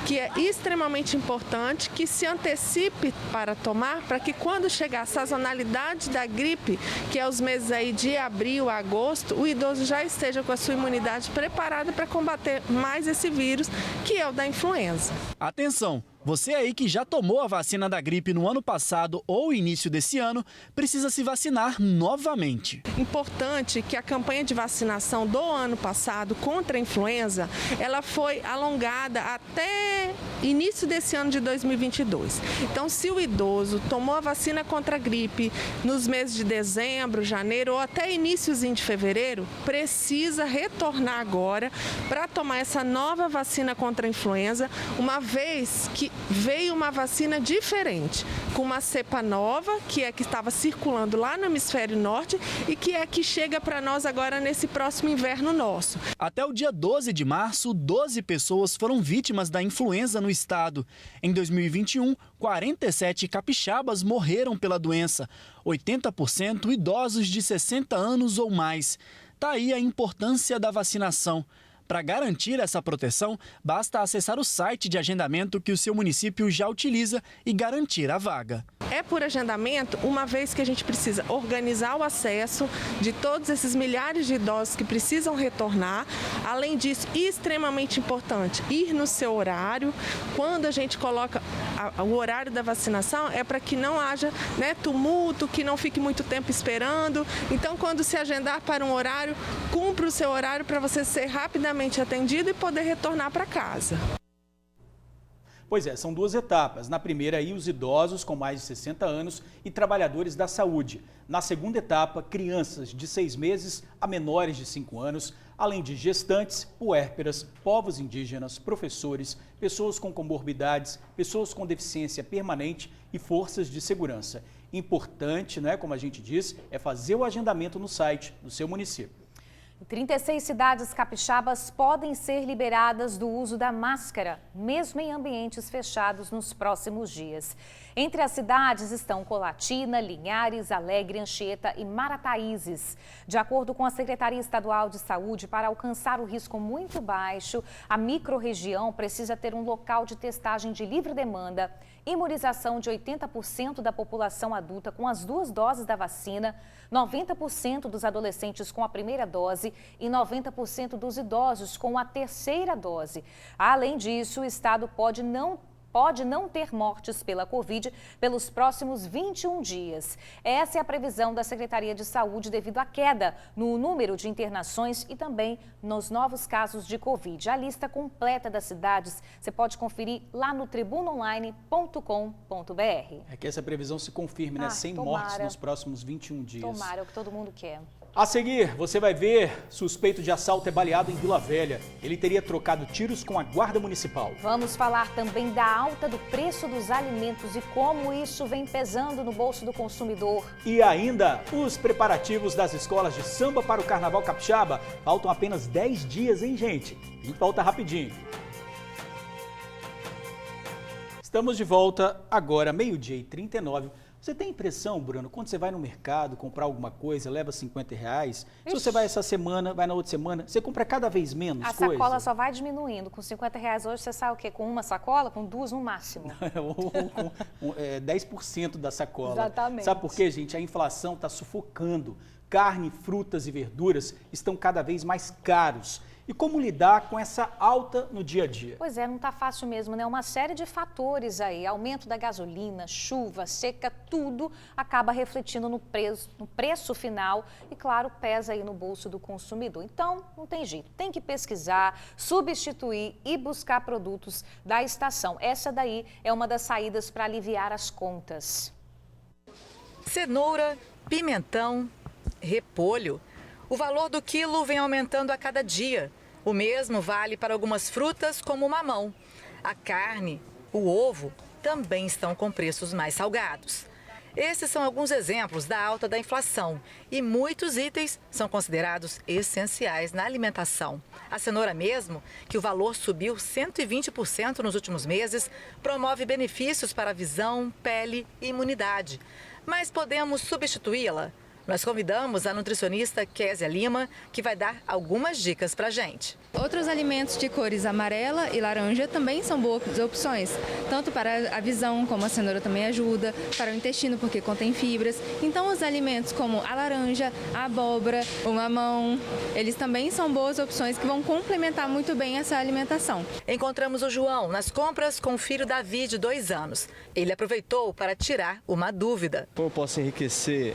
que é extremamente importante que se antecipe para tomar, para que quando chegar a sazonalidade da gripe, que é os meses aí de abril a agosto, o idoso já esteja com a sua imunidade preparada para combater mais esse vírus, que é o da influenza. Atenção! Você aí que já tomou a vacina da gripe no ano passado ou início desse ano, precisa se vacinar novamente. Importante que a campanha de vacinação do ano passado contra a influenza, ela foi alongada até início desse ano de 2022. Então, se o idoso tomou a vacina contra a gripe nos meses de dezembro, janeiro ou até iníciozinho de fevereiro, precisa retornar agora para tomar essa nova vacina contra a influenza, uma vez que veio uma vacina diferente, com uma cepa nova, que é que estava circulando lá no hemisfério norte e que é que chega para nós agora nesse próximo inverno nosso. Até o dia 12 de março, 12 pessoas foram vítimas da influenza no estado. Em 2021, 47 capixabas morreram pela doença, 80% idosos de 60 anos ou mais. Tá aí a importância da vacinação. Para garantir essa proteção, basta acessar o site de agendamento que o seu município já utiliza e garantir a vaga. É por agendamento, uma vez que a gente precisa organizar o acesso de todos esses milhares de idosos que precisam retornar. Além disso, extremamente importante, ir no seu horário. Quando a gente coloca o horário da vacinação, é para que não haja tumulto, que não fique muito tempo esperando. Então, quando se agendar para um horário, cumpra o seu horário para você ser rapidamente atendido e poder retornar para casa. Pois é, são duas etapas. Na primeira, aí, os idosos com mais de 60 anos e trabalhadores da saúde. Na segunda etapa, crianças de 6 meses a menores de 5 anos, além de gestantes, puérperas, povos indígenas, professores, pessoas com comorbidades, pessoas com deficiência permanente e forças de segurança. Importante, né, como a gente diz, é fazer o agendamento no site do seu município. 36 cidades capixabas podem ser liberadas do uso da máscara, mesmo em ambientes fechados nos próximos dias. Entre as cidades estão Colatina, Linhares, Alegre, Anchieta e Marataízes. De acordo com a Secretaria Estadual de Saúde, para alcançar o risco muito baixo, a microrregião precisa ter um local de testagem de livre demanda, imunização de 80% da população adulta com as 2 doses da vacina, 90% dos adolescentes com a primeira dose e 90% dos idosos com a terceira dose. Além disso, o estado pode não ter mortes pela Covid pelos próximos 21 dias. Essa é a previsão da Secretaria de Saúde devido à queda no número de internações e também nos novos casos de Covid. A lista completa das cidades você pode conferir lá no tribunaonline.com.br. É que essa previsão se confirme, né? Sem mortes nos próximos 21 dias. Tomara, é o que todo mundo quer. A seguir, você vai ver suspeito de assalto é baleado em Vila Velha. Ele teria trocado tiros com a Guarda Municipal. Vamos falar também da alta do preço dos alimentos e como isso vem pesando no bolso do consumidor. E ainda, os preparativos das escolas de samba para o Carnaval Capixaba. Faltam apenas 10 dias, hein, gente? A gente volta rapidinho. Estamos de volta agora, 12h39. Você tem impressão, Bruno, quando você vai no mercado comprar alguma coisa, leva R$50, se você vai essa semana, vai na outra semana, você compra cada vez menos coisa? A sacola só vai diminuindo. Com R$50 hoje você sai o quê? Com uma sacola? Com 2 no máximo. Ou com 10% da sacola. Exatamente. Sabe por quê, gente? A inflação está sufocando. Carne, frutas e verduras estão cada vez mais caros. E como lidar com essa alta no dia a dia? Pois é, não está fácil mesmo, né? Uma série de fatores aí, aumento da gasolina, chuva, seca, tudo acaba refletindo no preço final e, claro, pesa aí no bolso do consumidor. Então, não tem jeito, tem que pesquisar, substituir e buscar produtos da estação. Essa daí é uma das saídas para aliviar as contas. Cenoura, pimentão, repolho. O valor do quilo vem aumentando a cada dia. O mesmo vale para algumas frutas, como o mamão. A carne, o ovo, também estão com preços mais salgados. Esses são alguns exemplos da alta da inflação e muitos itens são considerados essenciais na alimentação. A cenoura mesmo, que o valor subiu 120% nos últimos meses, promove benefícios para a visão, pele e imunidade. Mas podemos substituí-la? Nós convidamos a nutricionista Késia Lima, que vai dar algumas dicas para a gente. Outros alimentos de cores amarela e laranja também são boas opções, tanto para a visão, como a cenoura também ajuda, para o intestino, porque contém fibras. Então, os alimentos como a laranja, a abóbora, o mamão, eles também são boas opções que vão complementar muito bem essa alimentação. Encontramos o João nas compras com o filho Davi, de 2 anos. Ele aproveitou para tirar uma dúvida. Como eu posso enriquecer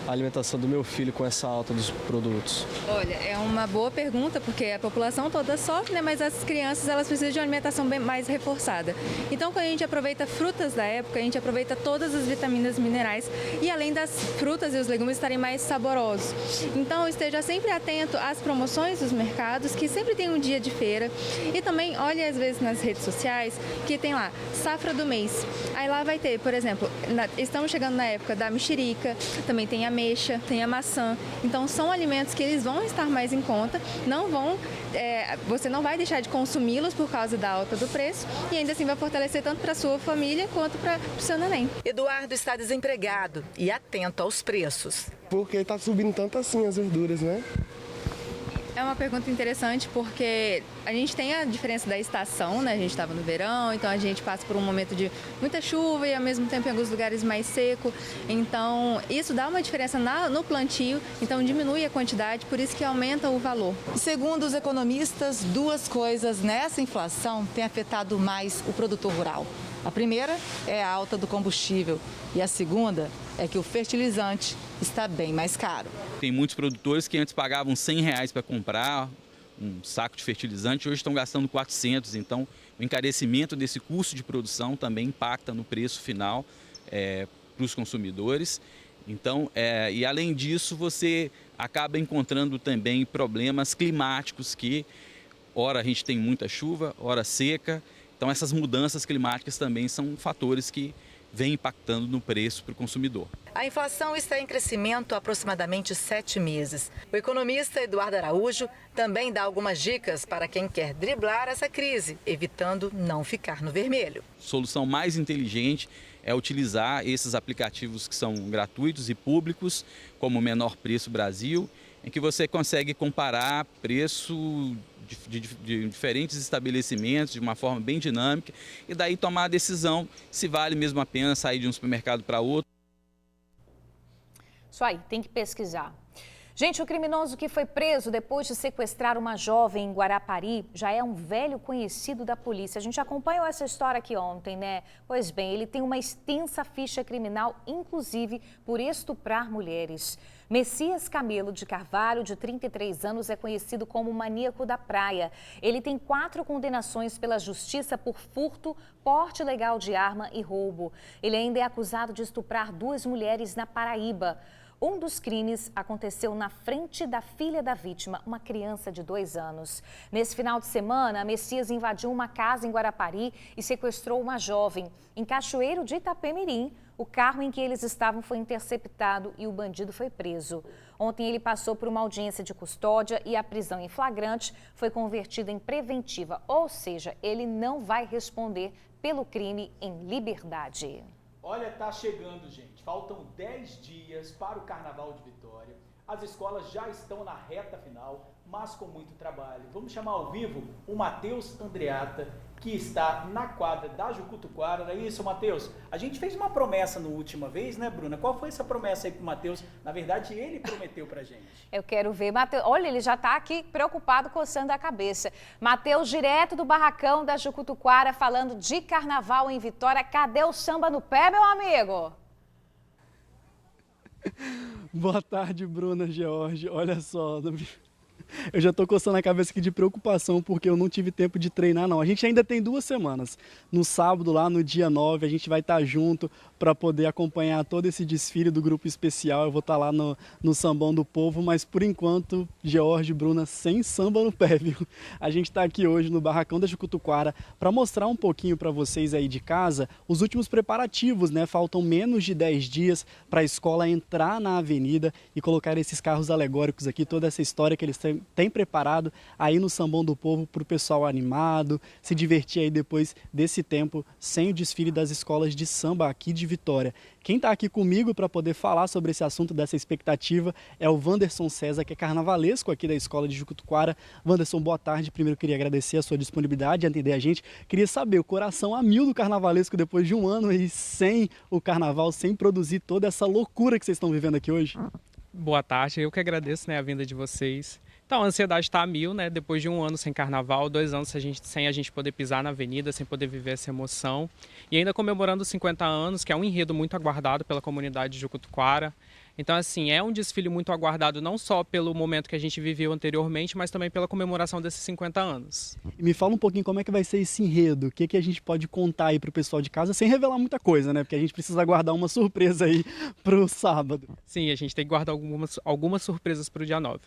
a alimentação do meu filho com essa alta dos produtos? Olha, é uma boa pergunta, porque a população toda sofre, né? Mas as crianças, elas precisam de uma alimentação bem mais reforçada. Então, quando a gente aproveita frutas da época, a gente aproveita todas as vitaminas e minerais, e além das frutas e os legumes estarem mais saborosos. Então, esteja sempre atento às promoções dos mercados, que sempre tem um dia de feira, e também olhe às vezes nas redes sociais, que tem lá, safra do mês. Aí lá vai ter, por exemplo, estamos chegando na época da mexerica, também tem a ameixa, tem a maçã. Então são alimentos que eles vão estar mais em conta, você não vai deixar de consumi-los por causa da alta do preço e ainda assim vai fortalecer tanto para a sua família quanto para o seu neném. Eduardo está desempregado e atento aos preços. Porque está subindo tanto assim as verduras, né? É uma pergunta interessante porque a gente tem a diferença da estação, né? A gente estava no verão, então a gente passa por um momento de muita chuva e ao mesmo tempo em alguns lugares mais seco. Então isso dá uma diferença no plantio, então diminui a quantidade, por isso que aumenta o valor. Segundo os economistas, 2 coisas nessa inflação têm afetado mais o produtor rural. A primeira é a alta do combustível e a segunda é que o fertilizante está bem mais caro. Tem muitos produtores que antes pagavam R$100 para comprar um saco de fertilizante, hoje estão gastando 400, então o encarecimento desse custo de produção também impacta no preço final para os consumidores. Então, e além disso, você acaba encontrando também problemas climáticos que, ora a gente tem muita chuva, ora seca. Então essas mudanças climáticas também são fatores que vêm impactando no preço para o consumidor. A inflação está em crescimento há aproximadamente 7 meses. O economista Eduardo Araújo também dá algumas dicas para quem quer driblar essa crise, evitando não ficar no vermelho. A solução mais inteligente é utilizar esses aplicativos que são gratuitos e públicos, como o Menor Preço Brasil, em que você consegue comparar preço de diferentes estabelecimentos de uma forma bem dinâmica e daí tomar a decisão se vale mesmo a pena sair de um supermercado para outro. Isso aí, tem que pesquisar. Gente, o criminoso que foi preso depois de sequestrar uma jovem em Guarapari já é um velho conhecido da polícia. A gente acompanhou essa história aqui ontem, né? Pois bem, ele tem uma extensa ficha criminal, inclusive por estuprar mulheres. Messias Camelo de Carvalho, de 33 anos, é conhecido como o maníaco da praia. Ele tem 4 condenações pela justiça por furto, porte ilegal de arma e roubo. Ele ainda é acusado de estuprar 2 mulheres na Paraíba. Um dos crimes aconteceu na frente da filha da vítima, uma criança de 2 anos. Nesse final de semana, Messias invadiu uma casa em Guarapari e sequestrou uma jovem. Em Cachoeiro de Itapemirim, o carro em que eles estavam foi interceptado e o bandido foi preso. Ontem ele passou por uma audiência de custódia e a prisão em flagrante foi convertida em preventiva, ou seja, ele não vai responder pelo crime em liberdade. Olha, tá chegando, gente. Faltam 10 dias para o Carnaval de Vitória. As escolas já estão na reta final, mas com muito trabalho. Vamos chamar ao vivo o Matheus Andreata, que está na quadra da Jucutuquara. Não é isso, Matheus? A gente fez uma promessa na última vez, né, Bruna? Qual foi essa promessa aí pro Matheus? Na verdade, ele prometeu pra gente. Eu quero ver, Matheus. Olha, ele já está aqui preocupado, coçando a cabeça. Matheus, direto do barracão da Jucutuquara, falando de carnaval em Vitória. Cadê o samba no pé, meu amigo? Boa tarde, Bruna, George. Olha só, Eu já tô coçando a cabeça aqui de preocupação, porque eu não tive tempo de treinar, não. A gente ainda tem 2 semanas. No sábado, lá no dia 9, a gente vai estar junto para poder acompanhar todo esse desfile do grupo especial. Eu vou estar lá no Sambão do Povo, mas por enquanto, George e Bruna, sem samba no pé, viu? A gente está aqui hoje no Barracão da Jucutuquara para mostrar um pouquinho para vocês aí de casa os últimos preparativos, né? Faltam menos de 10 dias para a escola entrar na avenida e colocar esses carros alegóricos aqui, toda essa história que eles têm preparado aí no Sambão do Povo para o pessoal animado, se divertir aí depois desse tempo sem o desfile das escolas de samba aqui de Vitória. Quem está aqui comigo para poder falar sobre esse assunto, dessa expectativa, é o Wanderson César, que é carnavalesco aqui da escola de Jucutuquara. Wanderson, boa tarde. Primeiro eu queria agradecer a sua disponibilidade de atender a gente. Queria saber, o coração a mil do carnavalesco depois de um ano aí sem o carnaval, sem produzir toda essa loucura que vocês estão vivendo aqui hoje. Boa tarde, eu que agradeço, né, a vinda de vocês. Então, a ansiedade está a mil, né? Depois de um ano sem carnaval, 2 anos sem a gente poder pisar na avenida, sem poder viver essa emoção. E ainda comemorando os 50 anos, que é um enredo muito aguardado pela comunidade de Jucutuquara. Então, assim, é um desfile muito aguardado não só pelo momento que a gente viveu anteriormente, mas também pela comemoração desses 50 anos. E me fala um pouquinho como é que vai ser esse enredo, o que a gente pode contar aí para o pessoal de casa, sem revelar muita coisa, né? Porque a gente precisa guardar uma surpresa aí para o sábado. Sim, a gente tem que guardar algumas surpresas para o dia 9.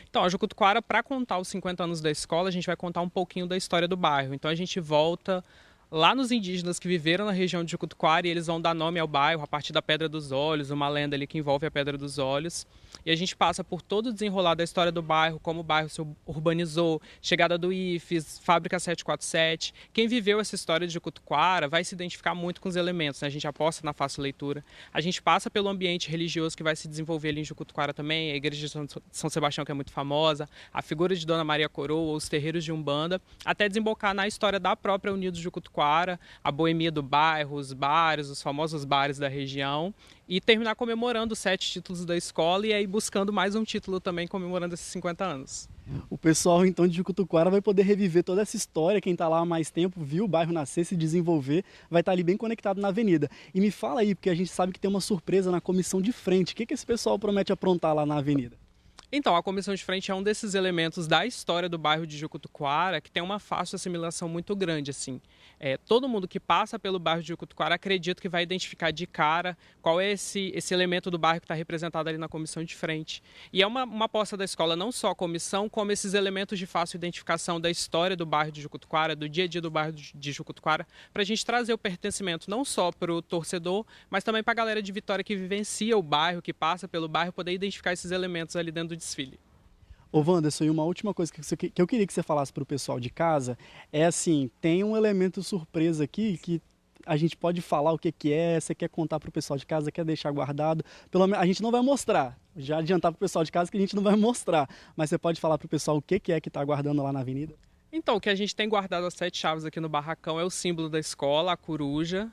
Então, a Jucutuquara, para contar os 50 anos da escola, a gente vai contar um pouquinho da história do bairro. Então, a gente volta lá nos indígenas que viveram na região de Jucutuquara e eles vão dar nome ao bairro a partir da Pedra dos Olhos, uma lenda ali que envolve a Pedra dos Olhos. E a gente passa por todo o desenrolar da história do bairro, como o bairro se urbanizou, chegada do IFES, Fábrica 747. Quem viveu essa história de Jucutuquara vai se identificar muito com os elementos, né? A gente aposta na fácil leitura. A gente passa pelo ambiente religioso que vai se desenvolver ali em Jucutuquara também, a igreja de São Sebastião, que é muito famosa, a figura de Dona Maria Coroa, os terreiros de Umbanda, até desembocar na história da própria Unidos de Jucutuquara, a boemia do bairro, os bares, os famosos bares da região, e terminar comemorando os 7 títulos da escola e aí buscando mais um título também comemorando esses 50 anos. O pessoal então de Jucutuquara vai poder reviver toda essa história, quem está lá há mais tempo, viu o bairro nascer, se desenvolver, vai estar ali bem conectado na avenida. E me fala aí, porque a gente sabe que tem uma surpresa na comissão de frente, o que esse pessoal promete aprontar lá na avenida? Então, a comissão de frente é um desses elementos da história do bairro de Jucutuquara que tem uma fácil assimilação muito grande, assim. Todo mundo que passa pelo bairro de Jucutuquara acredita que vai identificar de cara qual é esse elemento do bairro que está representado ali na comissão de frente. E é uma aposta da escola, não só a comissão, como esses elementos de fácil identificação da história do bairro de Jucutuquara, do dia a dia do bairro de Jucutuquara, para a gente trazer o pertencimento não só para o torcedor, mas também para a galera de Vitória que vivencia o bairro, que passa pelo bairro, poder identificar esses elementos ali dentro do desfile. Ô Wanderson, e uma última coisa que eu queria que você falasse para o pessoal de casa é assim, tem um elemento surpresa aqui que a gente pode falar o que é, você quer contar para o pessoal de casa, quer deixar guardado, pelo menos a gente não vai mostrar, já adiantar para o pessoal de casa que a gente não vai mostrar, mas você pode falar para o pessoal o que é que está aguardando lá na avenida? Então, o que a gente tem guardado as 7 chaves aqui no barracão é o símbolo da escola, a coruja.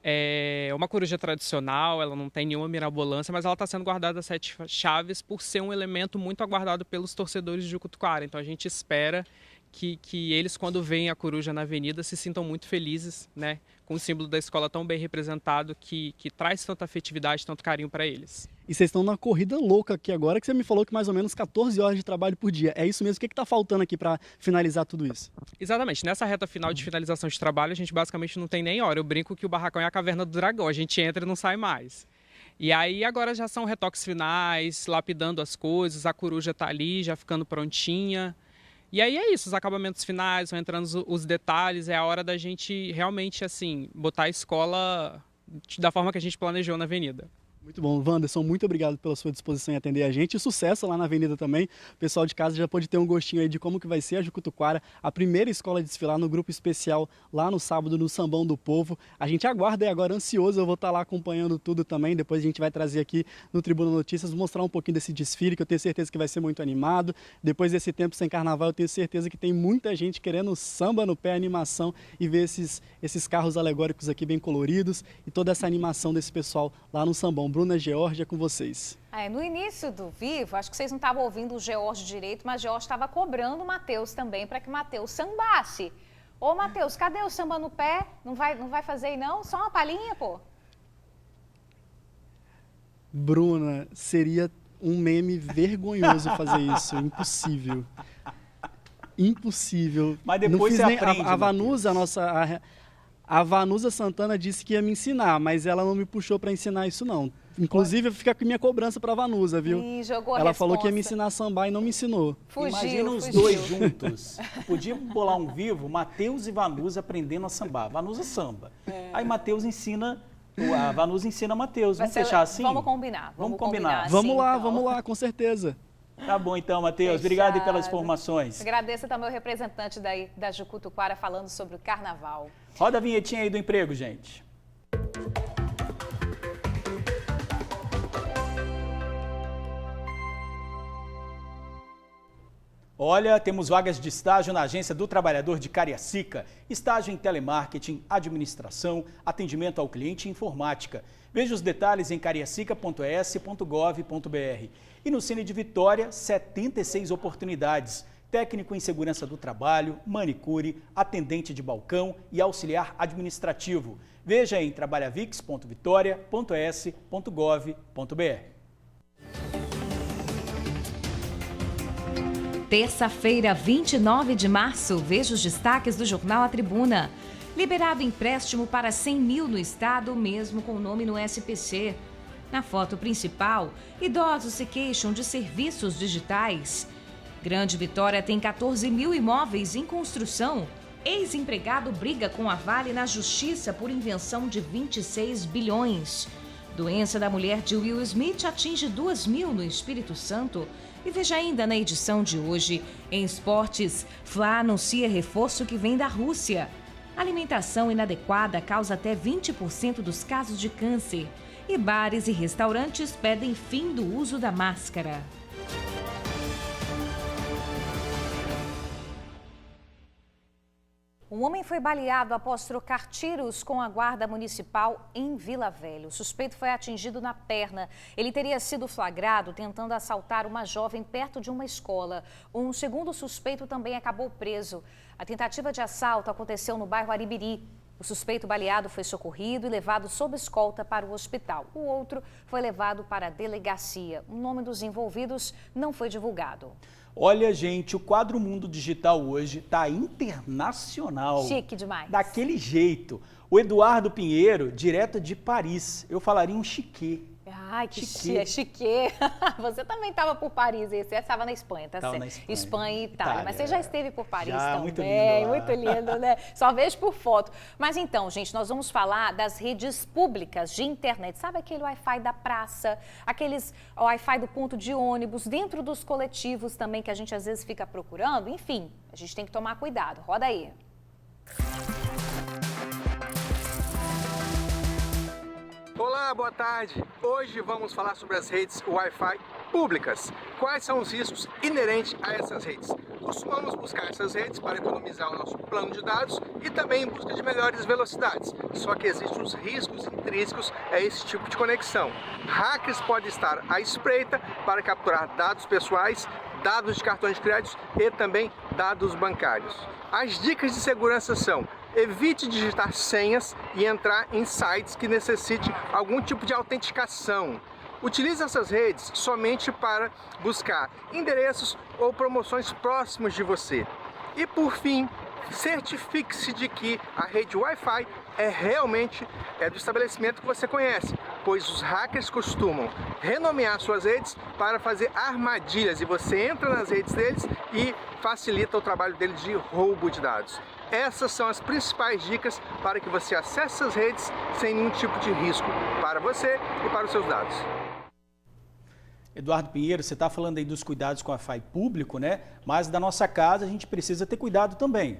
É uma coruja tradicional, ela não tem nenhuma mirabolância, mas ela está sendo guardada às 7 chaves por ser um elemento muito aguardado pelos torcedores de Jucutuquara. Então a gente espera que eles, quando veem a coruja na avenida, se sintam muito felizes, né? Com o símbolo da escola tão bem representado, que traz tanta afetividade, tanto carinho para eles. E vocês estão na corrida louca aqui agora, que você me falou que mais ou menos 14 horas de trabalho por dia. É isso mesmo? O que está faltando aqui para finalizar tudo isso? Exatamente. Nessa reta final de finalização de trabalho, a gente basicamente não tem nem hora. Eu brinco que o barracão é a caverna do dragão. A gente entra e não sai mais. E aí agora já são retoques finais, lapidando as coisas, a coruja está ali, já ficando prontinha. E aí é isso, os acabamentos finais, vão entrando os detalhes, é a hora da gente realmente, assim, botar a escola da forma que a gente planejou na avenida. Muito bom, Wanderson, muito obrigado pela sua disposição em atender a gente e sucesso lá na avenida também. O pessoal de casa já pode ter um gostinho aí de como que vai ser a Jucutuquara, a primeira escola a desfilar no grupo especial lá no sábado no Sambão do Povo. A gente aguarda aí agora ansioso, eu vou estar lá acompanhando tudo também, depois a gente vai trazer aqui no Tribuna Notícias, mostrar um pouquinho desse desfile que eu tenho certeza que vai ser muito animado. Depois desse tempo sem carnaval eu tenho certeza que tem muita gente querendo samba no pé, animação e ver esses carros alegóricos aqui bem coloridos e toda essa animação desse pessoal lá no Sambão. Bruna, Georgia, com vocês. No início do Vivo, acho que vocês não estavam ouvindo o George direito, mas o George estava cobrando o Matheus também para que o Matheus sambasse. Ô, Matheus, cadê o samba no pé? Não vai fazer aí não? Só uma palhinha, pô? Bruna, seria um meme vergonhoso fazer isso, impossível. Impossível. Mas depois você aprende. A Vanusa, a Vanusa Santana disse que ia me ensinar, mas ela não me puxou para ensinar isso não. Inclusive, fica com minha cobrança para a Vanusa, viu? Ih, jogou ela a falou que ia me ensinar a sambar e não me ensinou. Imagina os dois juntos. Podia bolar um vivo, Matheus e Vanusa aprendendo a sambar. Vanusa samba. Aí Matheus ensina, a Vanusa ensina Matheus. Vamos fechar assim? Vamos combinar. Vamos combinar. Assim, Vamos lá, com certeza. Tá bom então, Matheus. Obrigado pelas informações. Agradeço também o representante da Jucutuquara falando sobre o carnaval. Roda a vinhetinha aí do emprego, gente. Olha, temos vagas de estágio na Agência do Trabalhador de Cariacica. Estágio em telemarketing, administração, atendimento ao cliente e informática. Veja os detalhes em cariacica.es.gov.br. E no Cine de Vitória, 76 oportunidades. Técnico em segurança do trabalho, manicure, atendente de balcão e auxiliar administrativo. Veja em trabalhavix.vitoria.es.gov.br. Terça-feira, 29 de março, veja os destaques do jornal A Tribuna. Liberado empréstimo para 100 mil no estado, mesmo com o nome no SPC. Na foto principal, idosos se queixam de serviços digitais. Grande Vitória tem 14 mil imóveis em construção. Ex-empregado briga com a Vale na justiça por invenção de 26 bilhões. Doença da mulher de Will Smith atinge 2.000 no Espírito Santo. E veja ainda na edição de hoje, em esportes, Fla anuncia reforço que vem da Rússia. Alimentação inadequada causa até 20% dos casos de câncer. E bares e restaurantes pedem fim do uso da máscara. Um homem foi baleado após trocar tiros com a guarda municipal em Vila Velha. O suspeito foi atingido na perna. Ele teria sido flagrado tentando assaltar uma jovem perto de uma escola. Um segundo suspeito também acabou preso. A tentativa de assalto aconteceu no bairro Aribiri. O suspeito baleado foi socorrido e levado sob escolta para o hospital. O outro foi levado para a delegacia. O nome dos envolvidos não foi divulgado. Olha, gente, o quadro Mundo Digital hoje está internacional. Chique demais. Daquele jeito. O Eduardo Pinheiro, direto de Paris. Eu falaria um chique. Ai, que chique. Você também estava por Paris, você estava na Espanha, tá certo? Na Espanha. Espanha e Itália. Mas você já esteve por Paris já, também. Muito lindo, muito lindo, né? Só vejo por foto. Mas então, gente, nós vamos falar das redes públicas de internet. Sabe aquele Wi-Fi da praça, aqueles Wi-Fi do ponto de ônibus, dentro dos coletivos também, que a gente às vezes fica procurando? Enfim, a gente tem que tomar cuidado. Roda aí. Olá, boa tarde. Hoje vamos falar sobre as redes Wi-Fi públicas. Quais são os riscos inerentes a essas redes? Costumamos buscar essas redes para economizar o nosso plano de dados e também em busca de melhores velocidades. Só que existem os riscos intrínsecos a esse tipo de conexão. Hackers podem estar à espreita para capturar dados pessoais, dados de cartões de crédito e também dados bancários. As dicas de segurança são: evite digitar senhas e entrar em sites que necessitem algum tipo de autenticação. Utilize essas redes somente para buscar endereços ou promoções próximos de você. E por fim, certifique-se de que a rede Wi-Fi é realmente do estabelecimento que você conhece, pois os hackers costumam renomear suas redes para fazer armadilhas e você entra nas redes deles e facilita o trabalho deles de roubo de dados. Essas são as principais dicas para que você acesse as redes sem nenhum tipo de risco para você e para os seus dados. Eduardo Pinheiro, você está falando aí dos cuidados com o Wi-Fi público, né? Mas da nossa casa a gente precisa ter cuidado também.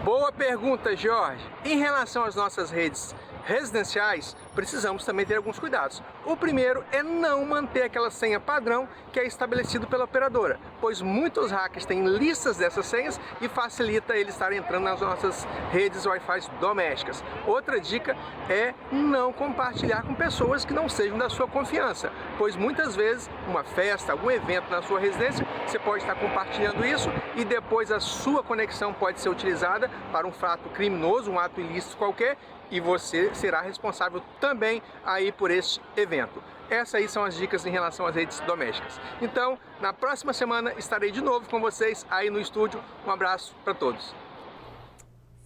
Boa pergunta, Jorge. Em relação às nossas redes residenciais, precisamos também ter alguns cuidados. O primeiro é não manter aquela senha padrão que é estabelecido pela operadora, pois muitos hackers têm listas dessas senhas e facilita eles estarem entrando nas nossas redes Wi-Fi domésticas. Outra dica é não compartilhar com pessoas que não sejam da sua confiança, pois muitas vezes uma festa, algum evento na sua residência, você pode estar compartilhando isso e depois a sua conexão pode ser utilizada para um fato criminoso, um ato ilícito qualquer, e você será responsável também aí por este evento. Essas aí são as dicas em relação às redes domésticas. Então, na próxima semana estarei de novo com vocês aí no estúdio. Um abraço para todos.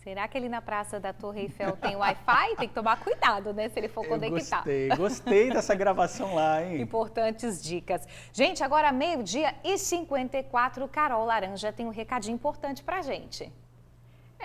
Será que ali na Praça da Torre Eiffel tem Wi-Fi? Tem que tomar cuidado, né, se ele for conectar. Gostei dessa gravação lá, hein? Importantes dicas. Gente, agora 12h54, Carol Laranja tem um recadinho importante pra gente.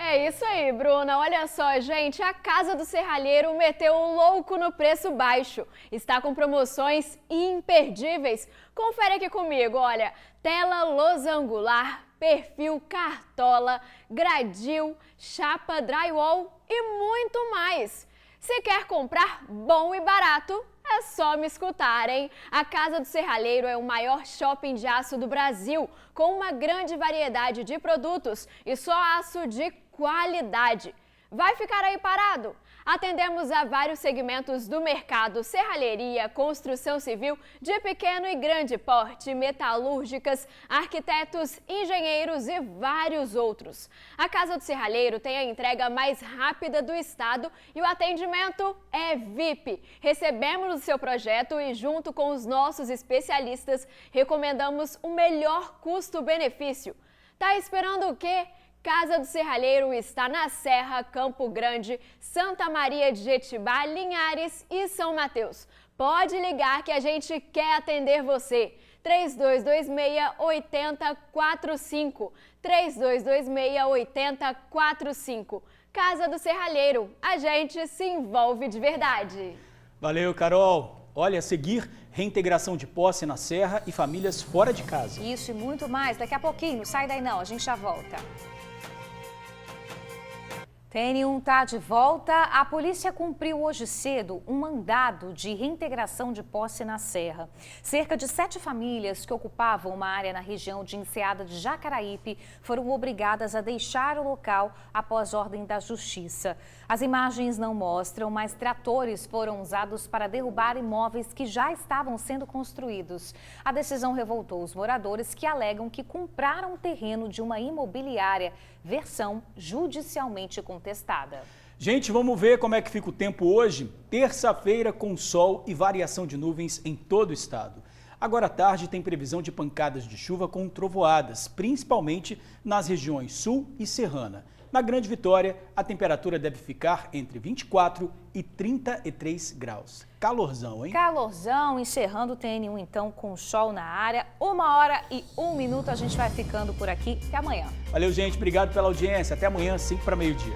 É isso aí, Bruna. Olha só, gente, a Casa do Serralheiro meteu o louco no preço baixo. Está com promoções imperdíveis. Confere aqui comigo, olha, tela losangular, perfil cartola, gradil, chapa drywall e muito mais. Se quer comprar bom e barato, é só me escutar, hein? A Casa do Serralheiro é o maior shopping de aço do Brasil, com uma grande variedade de produtos e só aço de qualidade. Vai ficar aí parado? Atendemos a vários segmentos do mercado: serralheria, construção civil de pequeno e grande porte, metalúrgicas, arquitetos, engenheiros e vários outros. A Casa do Serralheiro tem a entrega mais rápida do estado e o atendimento é VIP. Recebemos o seu projeto e, junto com os nossos especialistas, recomendamos o melhor custo-benefício. Tá esperando o quê? Casa do Serralheiro está na Serra, Campo Grande, Santa Maria de Jetibá, Linhares e São Mateus. Pode ligar que a gente quer atender você. 3226-8045. 3226-8045. Casa do Serralheiro, a gente se envolve de verdade. Valeu, Carol. Olha, a seguir, reintegração de posse na Serra e famílias fora de casa. Isso e muito mais. Daqui a pouquinho. Sai daí não, a gente já volta. TN1 tá de volta. A polícia cumpriu hoje cedo um mandado de reintegração de posse na Serra. Cerca de 7 famílias que ocupavam uma área na região de Enseada de Jacaraípe foram obrigadas a deixar o local após ordem da Justiça. As imagens não mostram, mas tratores foram usados para derrubar imóveis que já estavam sendo construídos. A decisão revoltou os moradores, que alegam que compraram o terreno de uma imobiliária, versão judicialmente contestada. Gente, vamos ver como é que fica o tempo hoje. Terça-feira com sol e variação de nuvens em todo o estado. Agora à tarde tem previsão de pancadas de chuva com trovoadas, principalmente nas regiões sul e serrana. Na Grande Vitória, a temperatura deve ficar entre 24 e 33 graus. Calorzão, hein? Calorzão, encerrando o TN1 então com sol na área. 1h01, a gente vai ficando por aqui. Até amanhã. Valeu, gente. Obrigado pela audiência. Até amanhã, 5 para meio-dia.